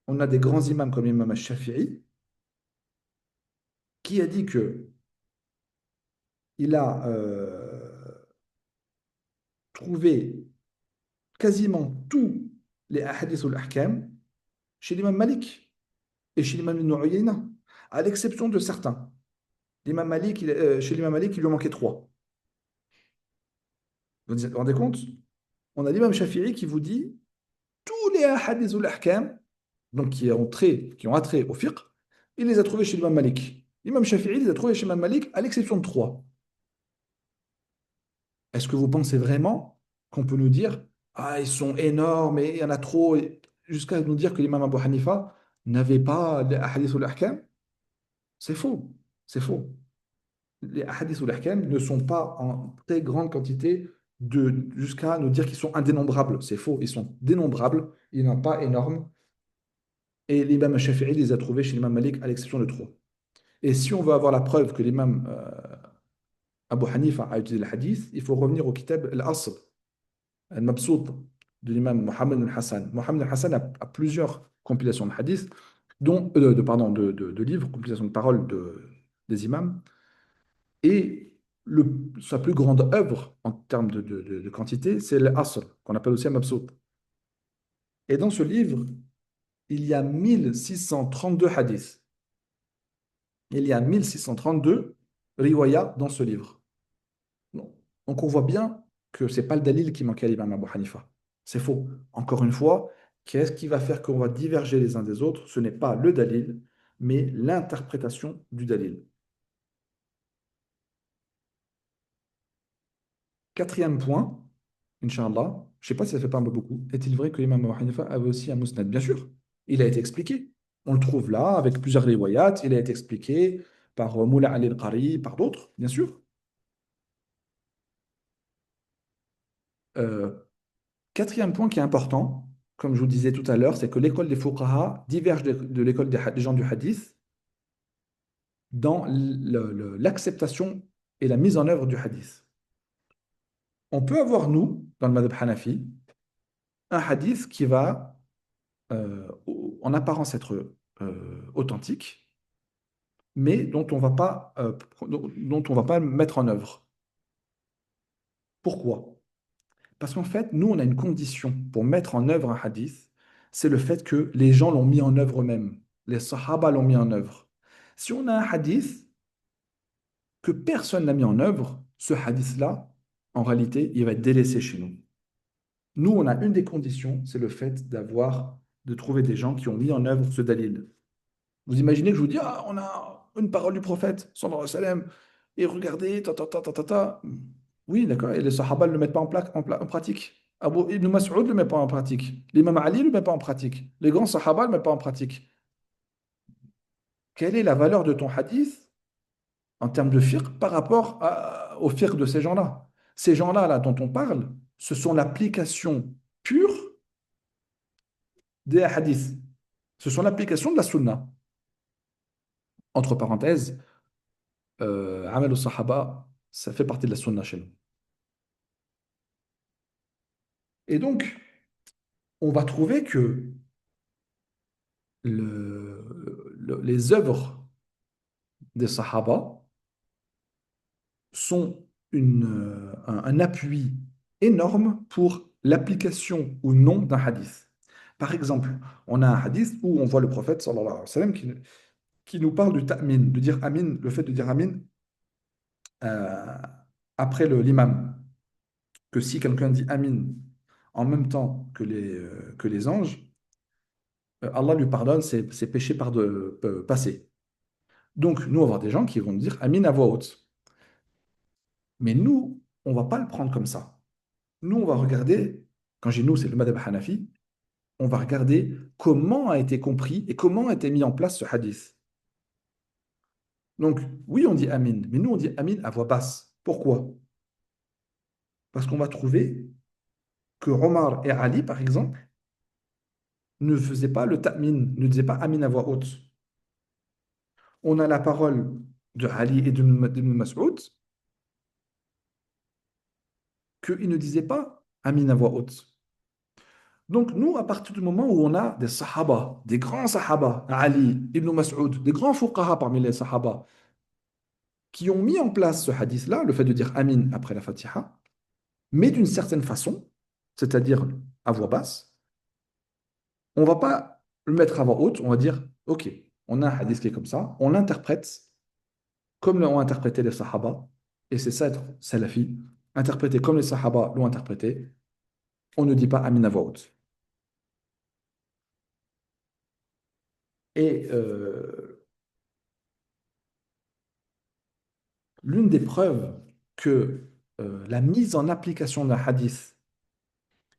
on a des grands imams comme l'imam al-Shafi'i qui a dit que il a trouvé quasiment tous les hadiths ou l'ahkam chez l'imam Malik et chez l'imam Ibn Uyayna, à l'exception de certains. Chez l'imam Malik, il lui manquait trois. Vous vous rendez compte? On a l'imam Shafi'i qui vous dit tous les hadiths ou l'ahkam, donc qui ont attrait au fiqh, il les a trouvés chez l'imam Malik. L'imam Shafi'i les a trouvés chez l'imam Malik à l'exception de trois. Est-ce que vous pensez vraiment qu'on peut nous dire, ah, ils sont énormes et il y en a trop, jusqu'à nous dire que l'imam Abu Hanifa n'avait pas les hadiths ou l'ahkam? C'est faux. C'est faux. Les hadiths ou l'ahkam ne sont pas en très grande quantité jusqu'à nous dire qu'ils sont indénombrables. C'est faux. Ils sont dénombrables. Il n'y en a pas énormes. Et l'imam Shafi'i les a trouvés chez l'imam Malik à l'exception de trois. Et si on veut avoir la preuve que l'imam Abu Hanifa a utilisé le hadith, il faut revenir au kitab al-Asl Al-Mabsout de l'imam Mohammed al-Hassan. Mohammed al-Hassan a plusieurs compilations de hadiths, pardon, de livres, compilations de paroles des imams. Et sa plus grande œuvre en termes de quantité, c'est l'Asr, qu'on appelle aussi Al-Mabsout. Et dans ce livre, il y a 1632 hadiths. Il y a 1632 riwayas dans ce livre. Non. Donc on voit bien que ce n'est pas le dalil qui manquait à l'imam Abu Hanifa. C'est faux. Encore une fois, qu'est-ce qui va faire qu'on va diverger les uns des autres? Ce n'est pas le dalil, mais l'interprétation du dalil. Quatrième point, Inch'Allah, je ne sais pas si ça fait pas un peu beaucoup. Est-il vrai que l'imam Abu Hanifa avait aussi un musnad? Bien sûr, il a été expliqué. On le trouve là avec plusieurs riwayat. Il a été expliqué par Moula Ali al-Qari, par d'autres, bien sûr. Euh, Quatrième point qui est important, comme je vous disais tout à l'heure, c'est que l'école des fuqaha diverge de l'école des gens du hadith dans l'acceptation et la mise en œuvre du hadith. On peut avoir, nous, dans le madhab Hanafi, un hadith qui va en apparence être authentique, mais dont on va pas mettre en œuvre. Pourquoi? Parce qu'en fait, nous, on a une condition pour mettre en œuvre un hadith, c'est le fait que les gens l'ont mis en œuvre eux-mêmes. Les sahaba l'ont mis en œuvre. Si on a un hadith que personne n'a mis en œuvre, ce hadith-là, en réalité, il va être délaissé chez nous. Nous, on a une des conditions, c'est le fait de trouver des gens qui ont mis en œuvre ce dalil. Vous imaginez que je vous dis, ah, on a une parole du prophète, sallallahu alayhi wa sallam, et regardez, ta, ta, ta, ta, ta, ta. Oui, d'accord, et les sahaba ne le mettent pas en pratique. Ibn Mas'ud ne le met pas en pratique. L'imam Ali ne le met pas en pratique. Les grands sahaba ne le mettent pas en pratique. Quelle est la valeur de ton hadith en termes de fiqh par rapport au fiqh de ces gens-là? Ces gens-là là, dont on parle, ce sont l'application pure des hadiths. Ce sont l'application de la sunna. Entre parenthèses, Amal al-Sahaba, ça fait partie de la sunna chez nous. Et donc, on va trouver que les œuvres des Sahaba sont un appui énorme pour l'application ou non d'un hadith. Par exemple, on a un hadith où on voit le prophète sallallahu alayhi wa sallam qui nous parle du ta'min, de dire amin, le fait de dire amin euh, après l'imam. Que si quelqu'un dit amin en même temps que les anges, Allah lui pardonne ses péchés passés. Donc, nous, on va avoir des gens qui vont dire amin à voix haute. Mais nous, on ne va pas le prendre comme ça. Nous, on va regarder, quand j'ai nous, c'est le madhab Hanafi, on va regarder comment a été compris et comment a été mis en place ce hadith. Donc, oui, on dit amin, mais nous, on dit amin à voix basse. Pourquoi? Parce qu'on va trouver que Omar et Ali, par exemple, ne faisaient pas le ta'min, ne disaient pas amin à voix haute. On a la parole de Ali et d'Ibn Mas'ud qu'ils ne disaient pas amin à voix haute. Donc, nous, à partir du moment où on a des sahaba, des grands sahaba, Ali, Ibn Mas'ud, des grands fuqaha parmi les sahaba, qui ont mis en place ce hadith-là, le fait de dire amin après la Fatiha, mais d'une certaine façon, c'est-à-dire à voix basse, on ne va pas le mettre à voix haute, on va dire, OK, on a un hadith qui est comme ça, on l'interprète comme l'ont interprété les Sahaba, et c'est ça être salafi, interpréter comme les Sahaba l'ont interprété, on ne dit pas Amin à voix haute. Et l'une des preuves que la mise en application d'un hadith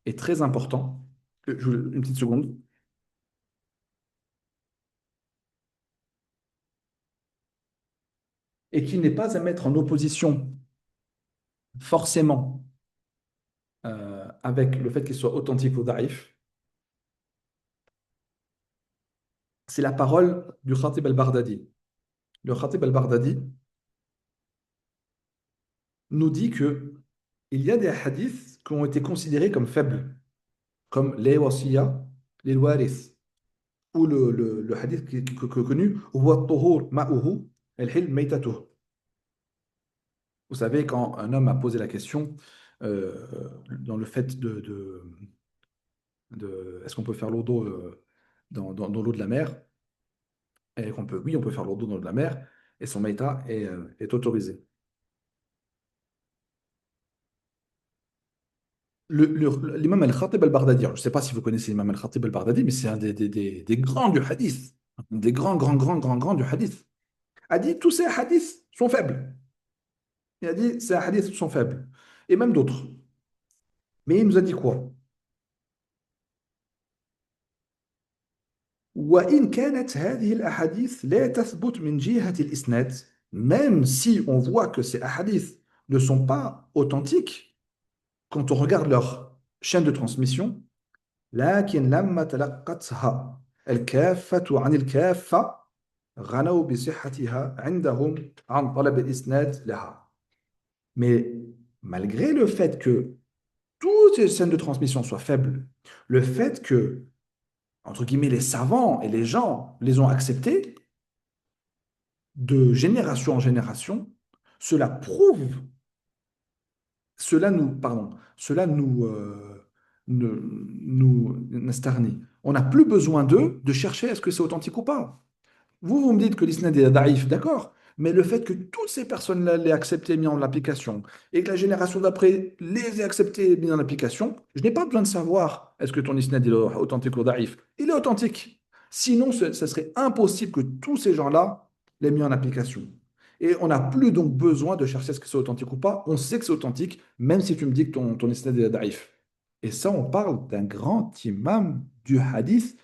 est très important, une petite seconde, et qui n'est pas à mettre en opposition forcément avec le fait qu'il soit authentique ou daif, c'est la parole du Khatib al-Baghdadi. Le Khatib al-Baghdadi nous dit que il y a des hadiths qui ont été considérés comme faibles, comme les wasiya, les waris, ou le hadith qui est connu, huwa at-tuhur ma'uhu, al-hil maytatuh. Vous savez, quand un homme a posé la question dans le fait est-ce qu'on peut faire l'eau d'eau dans l'eau de la mer, et qu'on peut, oui, on peut faire l'eau d'eau dans l'eau de la mer, et son mayta est autorisé. L'imam al-Khatib al-Baghdadi, je ne sais pas si vous connaissez l'imam al-Khatib al-Baghdadi, mais c'est un des grands du hadith, des grands du hadith, a dit tous ces hadiths sont faibles. Il a dit ces hadiths sont faibles. Et même d'autres. Mais il nous a dit quoi? وإن كانت هذه الأحاديث لا تثبت من جهة الإسناد, même si on voit que ces hadiths ne sont pas authentiques, quand on regarde leur chaîne de transmission, لكن لما تلقتها الكافة عن الكافة غنوا بصحتها عندهم عن طلب الإسناد لها. Mais malgré le fait que toutes ces chaînes de transmission soient faibles, le fait que, entre guillemets, les savants et les gens les ont acceptées de génération en génération, cela prouve, cela nous nastarni. On n'a plus besoin d'eux de chercher est-ce que c'est authentique ou pas. Vous me dites que l'isnad est daïf, d'accord, mais le fait que toutes ces personnes-là l'aient accepté et mis en application, et que la génération d'après les ait acceptés et mis en application, je n'ai pas besoin de savoir est-ce que ton isnad est authentique ou daïf. Il est authentique. Sinon, ce serait impossible que tous ces gens-là l'aient mis en application. Et on n'a plus donc besoin de chercher est-ce que c'est authentique ou pas. On sait que c'est authentique, même si tu me dis que ton isnad est daïf. Et ça, on parle d'un grand imam du hadith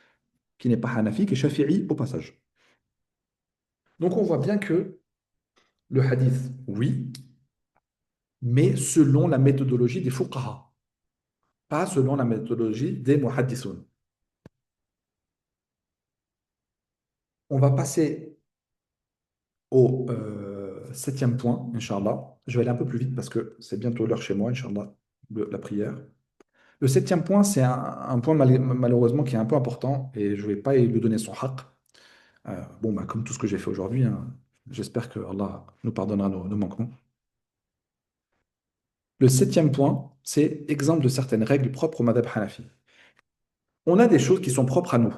qui n'est pas Hanafi, qui est Shafi'i au passage. Donc on voit bien que le hadith, oui, mais selon la méthodologie des fuqaha, pas selon la méthodologie des muhaddithun. On va passer au septième point, Inch'Allah. Je vais aller un peu plus vite parce que c'est bientôt l'heure chez moi, Inch'Allah, de la prière. Le septième point, c'est un point malheureusement qui est un peu important et je ne vais pas lui donner son haqq. Bon, bah, comme tout ce que j'ai fait aujourd'hui, hein, j'espère que Allah nous pardonnera nos manquements. Le septième point, c'est exemple de certaines règles propres au madhab Hanafi. On a des choses qui sont propres à nous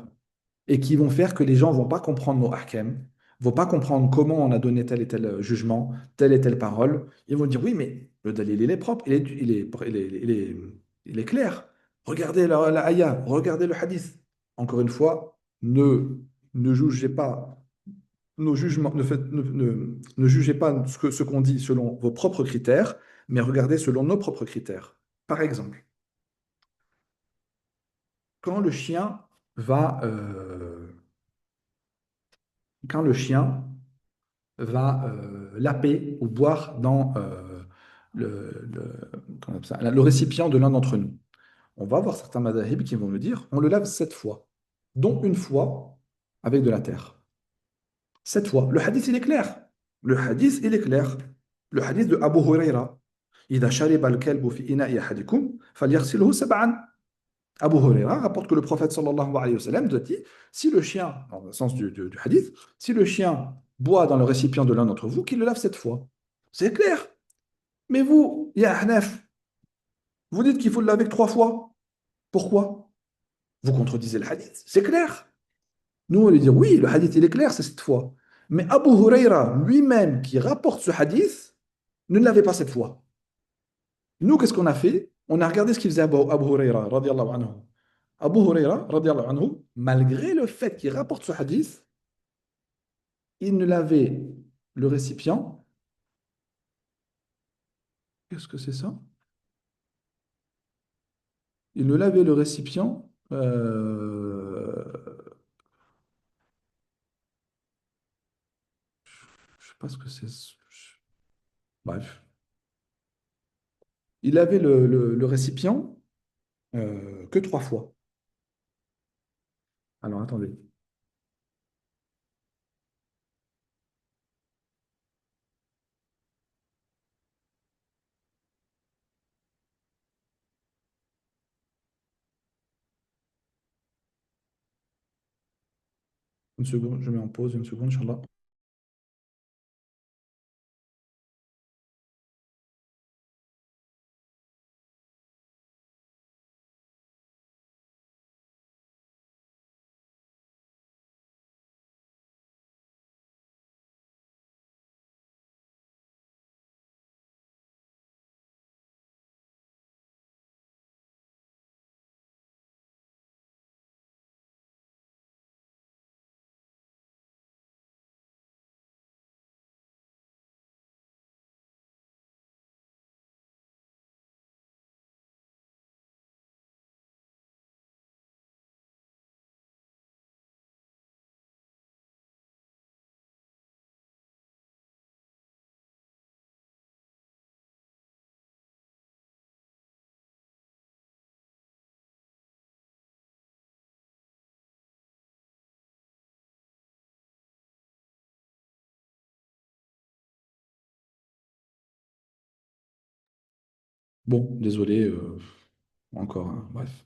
et qui vont faire que les gens vont pas comprendre nos ahkam, vont pas comprendre comment on a donné tel et tel jugement, telle et telle parole. Ils vont dire oui, mais le dalil, il est propre, il est clair. Regardez la ayah, regardez le hadith. Encore une fois, ne jugez pas nos jugements, ne jugez pas ce qu'on dit selon vos propres critères, mais regardez selon nos propres critères. Par exemple, quand le chien va, quand le chien va laper ou boire dans comment on appelle ça, le récipient de l'un d'entre nous. On va avoir certains madhahib qui vont me dire, on le lave 7 fois, dont une fois avec de la terre. 7 fois. Le hadith, il est clair. Le hadith, il est clair. Le hadith de Abu Huraira. إذا شرب الكلب في إناء أحدكم فليغسله سبعا. Abu Huraira rapporte que le prophète sallallahu alayhi wa sallam a dit, si le chien, dans le sens du hadith, si le chien boit dans le récipient de l'un d'entre vous, qu'il le lave 7 fois. C'est clair. Mais vous, ya Ahnaf, vous dites qu'il faut le laver que 3 fois. Pourquoi? Vous contredisez le hadith. C'est clair. Nous, on lui dit, oui, le hadith, il est clair, c'est 7 fois. Mais Abu Huraira, lui-même, qui rapporte ce hadith, ne l'avait pas 7 fois. Nous, qu'est-ce qu'on a fait? On a regardé ce qu'il faisait Abu Huraira, radiallahu anhu. Abu Huraira, radiallahu anhu, malgré le fait qu'il rapporte ce hadith, il ne lavait le récipient. Qu'est-ce que c'est ça? Il ne lavait le récipient. Je ne sais pas ce que c'est. Bref. Il lavait le récipient que 3 fois. Alors, attendez. Une seconde, je mets en pause une seconde, Inch'Allah. Bon, désolé, encore, hein, bref.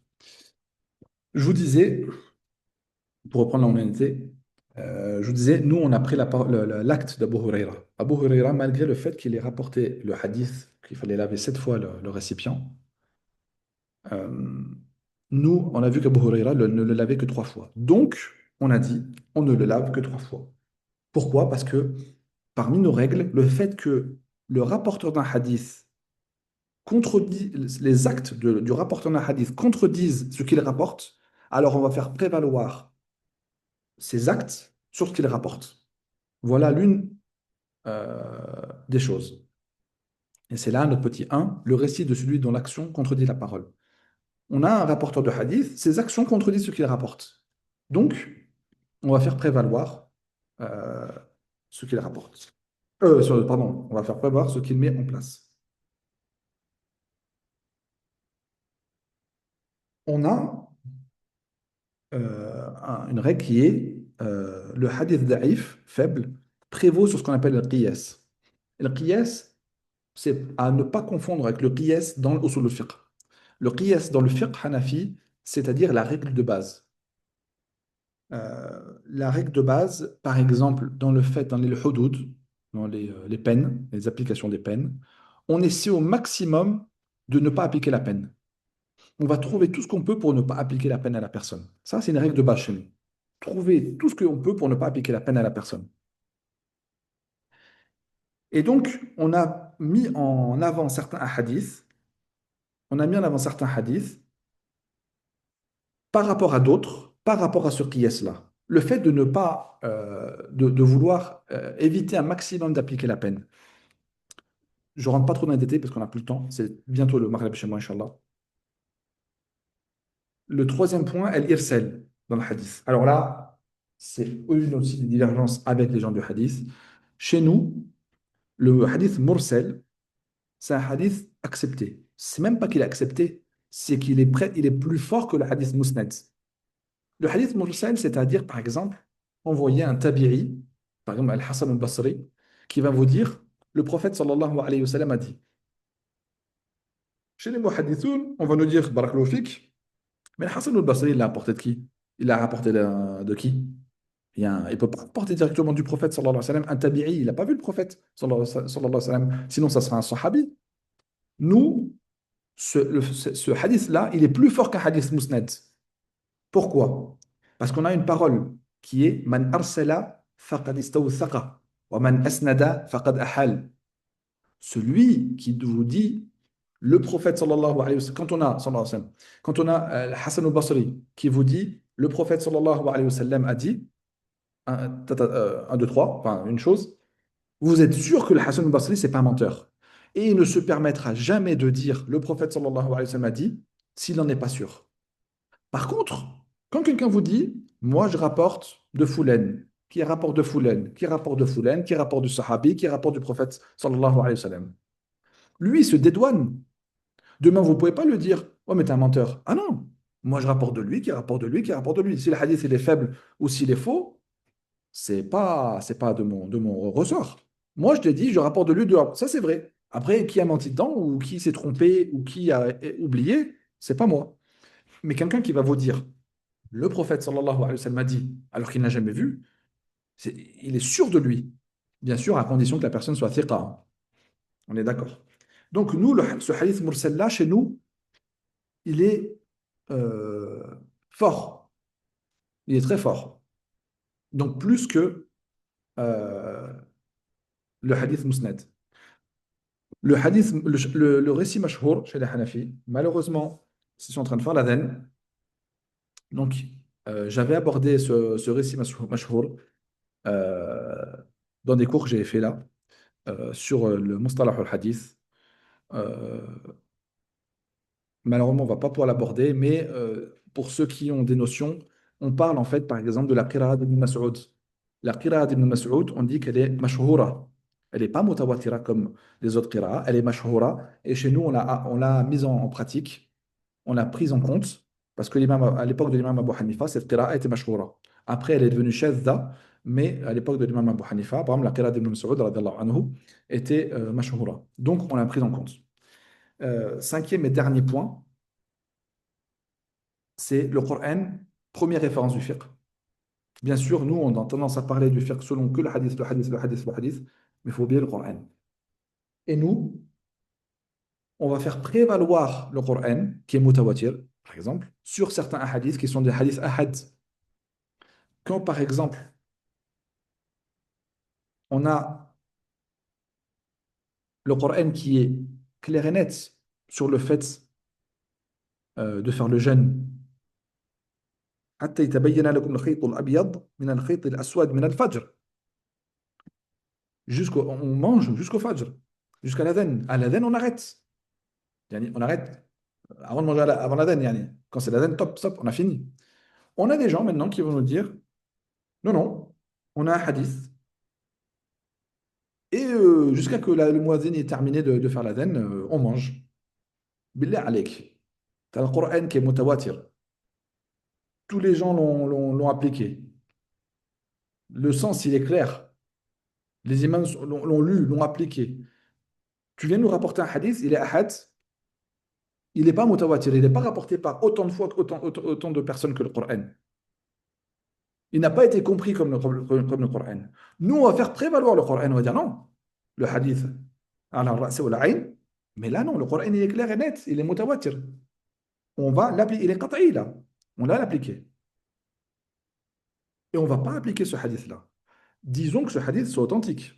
Je vous disais, pour reprendre la humanité, je vous disais, nous, on a pris l'acte d'Abu Huraira. Abu Huraira, malgré le fait qu'il ait rapporté le hadith, qu'il fallait laver 7 fois le récipient, euh, nous, on a vu qu'Abu Huraira ne le lavait que 3 fois. Donc, on a dit, on ne le lave que 3 fois. Pourquoi? Parce que parmi nos règles, le fait que le rapporteur d'un hadith contredit, les actes du rapporteur d'un hadith contredisent ce qu'il rapporte, alors on va faire prévaloir ces actes sur ce qu'il rapporte. Voilà l'une des choses. Et c'est là notre petit 1, le récit de celui dont l'action contredit la parole. On a un rapporteur de hadith, ses actions contredisent ce qu'il rapporte. Donc, on va faire prévaloir euh, ce qu'il rapporte. Pardon, on va faire prévaloir ce qu'il met en place. On a une règle qui est le hadith da'if, faible, prévaut sur ce qu'on appelle le qiyas. Et le qiyas, c'est à ne pas confondre avec le qiyas dans l'usul al-fiqh. Le qiyas dans le fiqh hanafi, c'est-à-dire la règle de base. La règle de base, par exemple, dans les hudud, dans les peines, les applications des peines, on essaie au maximum de ne pas appliquer la peine. On va trouver tout ce qu'on peut pour ne pas appliquer la peine à la personne. Ça, c'est une règle de base chez nous. Trouver tout ce qu'on peut pour ne pas appliquer la peine à la personne. Et donc, on a mis en avant certains hadiths, on a mis en avant certains hadiths par rapport à d'autres, par rapport à ce qui est cela. Le fait de ne pas, de vouloir éviter un maximum d'appliquer la peine. Je ne rentre pas trop dans les détails parce qu'on n'a plus le temps. C'est bientôt le Maghreb chez moi, Inch'Allah. Le troisième point, el-irsal dans le hadith. Alors là, c'est une aussi des divergences avec les gens du hadith. Chez nous, le hadith mursal, c'est un hadith accepté. C'est même pas qu'il est accepté, c'est qu'il est prêt, il est plus fort que le hadith musnad. Le hadith mursal, c'est-à-dire, par exemple, envoyer un tabi'i, par exemple Al-Hassan al-Basri, qui va vous dire, le prophète sallallahu alayhi wa sallam a dit. Chez les muhaddithoun, on va nous dire, barakallahu fik, mais Al-Hassan al-Basri, il l'a apporté de qui? Il l'a rapporté de qui? Il ne peut pas rapporter directement du prophète sallallahu alayhi wa sallam. Un tabi'i, il n'a pas vu le prophète sallallahu alayhi wa sallam. Sinon, ça sera un sahabi. Nous, ce hadith-là, il est plus fort qu'un hadith musnad. Pourquoi? Parce qu'on a une parole qui est Man arsala faqad istawthaqa wa man asnada faqad ahal. Celui qui vous dit le prophète sallallahu alayhi wa sallam, quand on a Hassan al-Basri qui vous dit le prophète sallallahu alayhi wa sallam a dit un, deux, trois, enfin une chose, vous êtes sûr que le Hassan al-Basri, c'est pas un menteur. Et il ne se permettra jamais de dire le prophète sallallahu alayhi wa sallam a dit s'il n'en est pas sûr. Par contre, quand quelqu'un vous dit, moi je rapporte de Foulen, qui rapporte de Foulen, qui rapporte de Foulen, qui rapporte du Sahabi, qui rapporte du prophète sallallahu alayhi wa sallam, lui il se dédouane. Demain, vous ne pouvez pas le dire, oh mais t'es un menteur. Ah non, moi je rapporte de lui, qui rapporte de lui, qui rapporte de lui. Si le hadith il est faible ou s'il est faux, c'est pas de mon ressort. Moi je te dis, je rapporte de lui, ça c'est vrai. Après, qui a menti dedans, ou qui s'est trompé, ou qui a oublié, c'est pas moi. Mais quelqu'un qui va vous dire, le prophète sallallahu alayhi wa sallam a dit, alors qu'il n'a jamais vu, il est sûr de lui. Bien sûr, à condition que la personne soit thiqa, hein. On est d'accord. Donc, nous, ce hadith mursal-là, chez nous, il est euh, fort. Il est très fort. Donc, plus que euh, le hadith musnad. Le récit mashhour chez les Hanafi, malheureusement, ils sont en train de faire l'adhan. Donc, j'avais abordé ce récit mashhour euh, dans des cours que j'ai fait là, sur le Mustalah al-Hadith. Euh, Malheureusement, on ne va pas pouvoir l'aborder, mais pour ceux qui ont des notions, on parle en fait, par exemple, de la qira'a d'Ibn Mas'ud. La qira'a d'Ibn Mas'ud, on dit qu'elle est mashhura. Elle n'est pas mutawatira comme les autres qira'a, elle est mashhura. Et chez nous, on l'a mise en pratique, on l'a prise en compte, parce que à l'époque de l'imam Abu Hanifa, cette qira'a était mashhura. Après, elle est devenue shadda, mais à l'époque de l'imam Abu Hanifa, par exemple, la qira'a d'Ibn Mas'ud, radiyallahu anhu, était mashhura. Donc, on l'a prise en compte. Cinquième et dernier point, c'est le Coran, première référence du fiqh. Bien sûr, nous, on a tendance à parler du fiqh selon que le hadith, le hadith, le hadith, le hadith, mais il faut oublier le Coran. Et nous, on va faire prévaloir le Coran, qui est mutawatir, par exemple, sur certains hadiths qui sont des hadiths ahad. Quand, par exemple, on a le Coran qui est clair et net sur le fait de faire le jeûne, حتى يتبين لكم الخيط الأبيض من الخيط الأسود من الفجر. On mange jusqu'au Fajr, jusqu'à l'adhan. À l'adhan, on arrête. Yani, on arrête avant de manger avant l'adhan. Yani. Quand c'est l'adhan, top, stop, on a fini. On a des gens maintenant qui vont nous dire, non, non, on a un hadith. Et jusqu'à que le muazzin ait terminé de faire l'adhan, on mange. Billah alayk. T'as le Coran qui est mutawatir. Tous les gens l'ont appliqué. Le sens, il est clair. Les imams l'ont lu, l'ont appliqué. Tu viens nous rapporter un hadith, il est ahad, il n'est pas mutawatir, il n'est pas rapporté par autant de fois, autant de personnes que le Coran. Il n'a pas été compris comme le Coran. Nous, on va faire prévaloir le Coran. On va dire non, le hadith. على الرأس والعين. Mais là, non, le Coran, il est clair et net, il est mutawatir. On va l'appliquer, il est qat'i, là. On l'a appliqué. Et on ne va pas appliquer ce hadith-là. Disons que ce hadith soit authentique.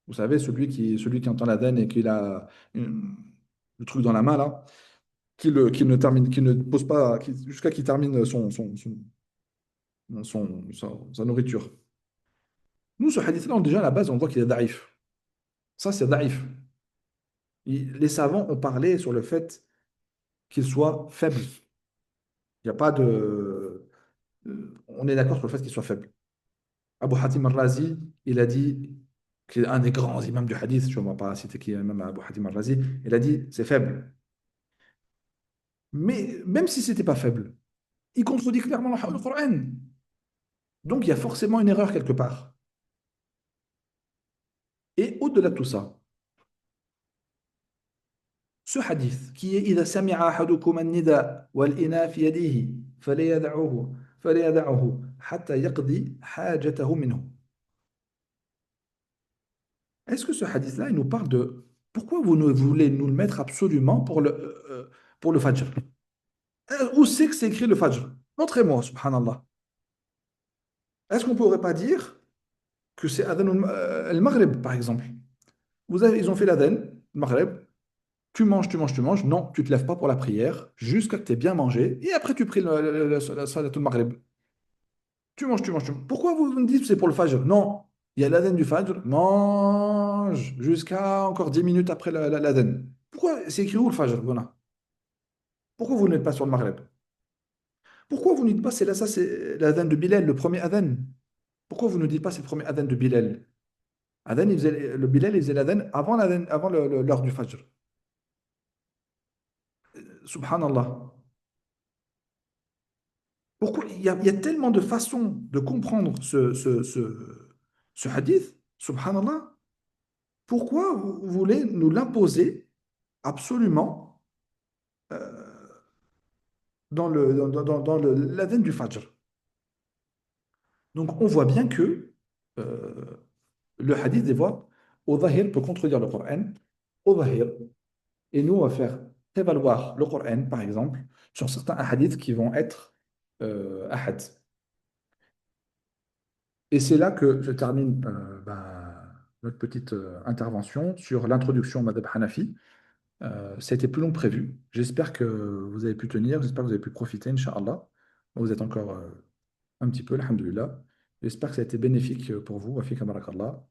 Vous savez, celui qui entend la et qui a le truc dans la main, là, qui ne termine, qui ne pose pas, jusqu'à qu'il termine sa nourriture. Nous, ce hadith-là, déjà à la base, on voit qu'il est daïf. Ça, c'est daïf. Les savants ont parlé sur le fait qu'il soit faible. Il n'y a pas de. On est d'accord sur le fait qu'il soit faible. Abu Hatim al-Razi, il a dit, qui est un des grands imams du hadith, je ne vais pas citer qui est même Abu Hatim al-Razi, il a dit c'est faible. Mais même si c'était pas faible, il contredit clairement le Coran. Donc il y a forcément une erreur quelque part. Et au-delà de tout ça, ce hadith qui est إذا سمع أحدكم النداء والإناء في يده فليدعه حتى يقضي حاجته منه. Est-ce que ce hadith-là, il nous parle de pourquoi vous voulez nous le mettre absolument pour le Fajr? Où c'est que c'est écrit le Fajr? Montrez-moi, subhanallah. Est-ce qu'on ne pourrait pas dire que c'est Adhan al-Maghrib, par exemple? Ils ont fait l'Adhan, le Maghrib, tu manges, tu manges, tu manges. Non, tu ne te lèves pas pour la prière jusqu'à ce que tu aies bien mangé et après tu pries la Salatul Maghrib. Tu manges, tu manges, tu manges. Pourquoi vous me dites que c'est pour le Fajr? Non, il y a l'Adhan du Fajr, mange jusqu'à encore 10 minutes après l'Adhan. Pourquoi c'est écrit où le Fajr? Voilà. Pourquoi vous n'êtes pas sur le Maghrib? Pourquoi vous ne dites pas c'est là, ça, c'est l'Adhan de Bilal, le premier Adhan? Pourquoi vous ne dites pas c'est le premier Adhan de Bilal? Adhan, le Bilal, il faisait l'Adhan avant l'heure du Fajr. Subhanallah. Pourquoi il y a tellement de façons de comprendre ce hadith, subhanallah. Pourquoi vous voulez nous l'imposer absolument euh, dans l'adhan du Fajr? Donc on voit bien que euh, le hadith des voix, au Zahir peut contredire le Coran, au Zahir. Et nous, on va faire prévaloir le Coran, par exemple, sur certains hadiths qui vont être ahad. Et c'est là que je termine notre petite intervention sur l'introduction au Madhab Hanafi. Ça a été plus long que prévu. J'espère que vous avez pu tenir, j'espère que vous avez pu profiter, Inch'Allah. Vous êtes encore un petit peu, alhamdoulilah. J'espère que ça a été bénéfique pour vous, Wafik barakallah.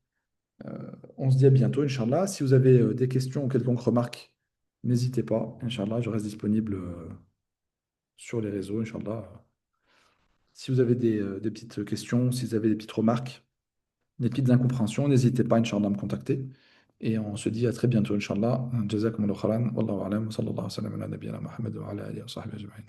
On se dit à bientôt, Inch'Allah. Si vous avez des questions ou quelconques remarques, n'hésitez pas, Inch'Allah, je reste disponible sur les réseaux, Inch'Allah. Si vous avez des petites questions, si vous avez des petites remarques, des petites incompréhensions, n'hésitez pas, Inch'Allah, à me contacter. Et on se dit à très bientôt, Inch'Allah. Jazakumullahu khairan. Wallahu a'lam. Sallallahu alayhi wa sallam ala nabiyyina Muhammad wa ala alihi wa sahbihi ajma'in.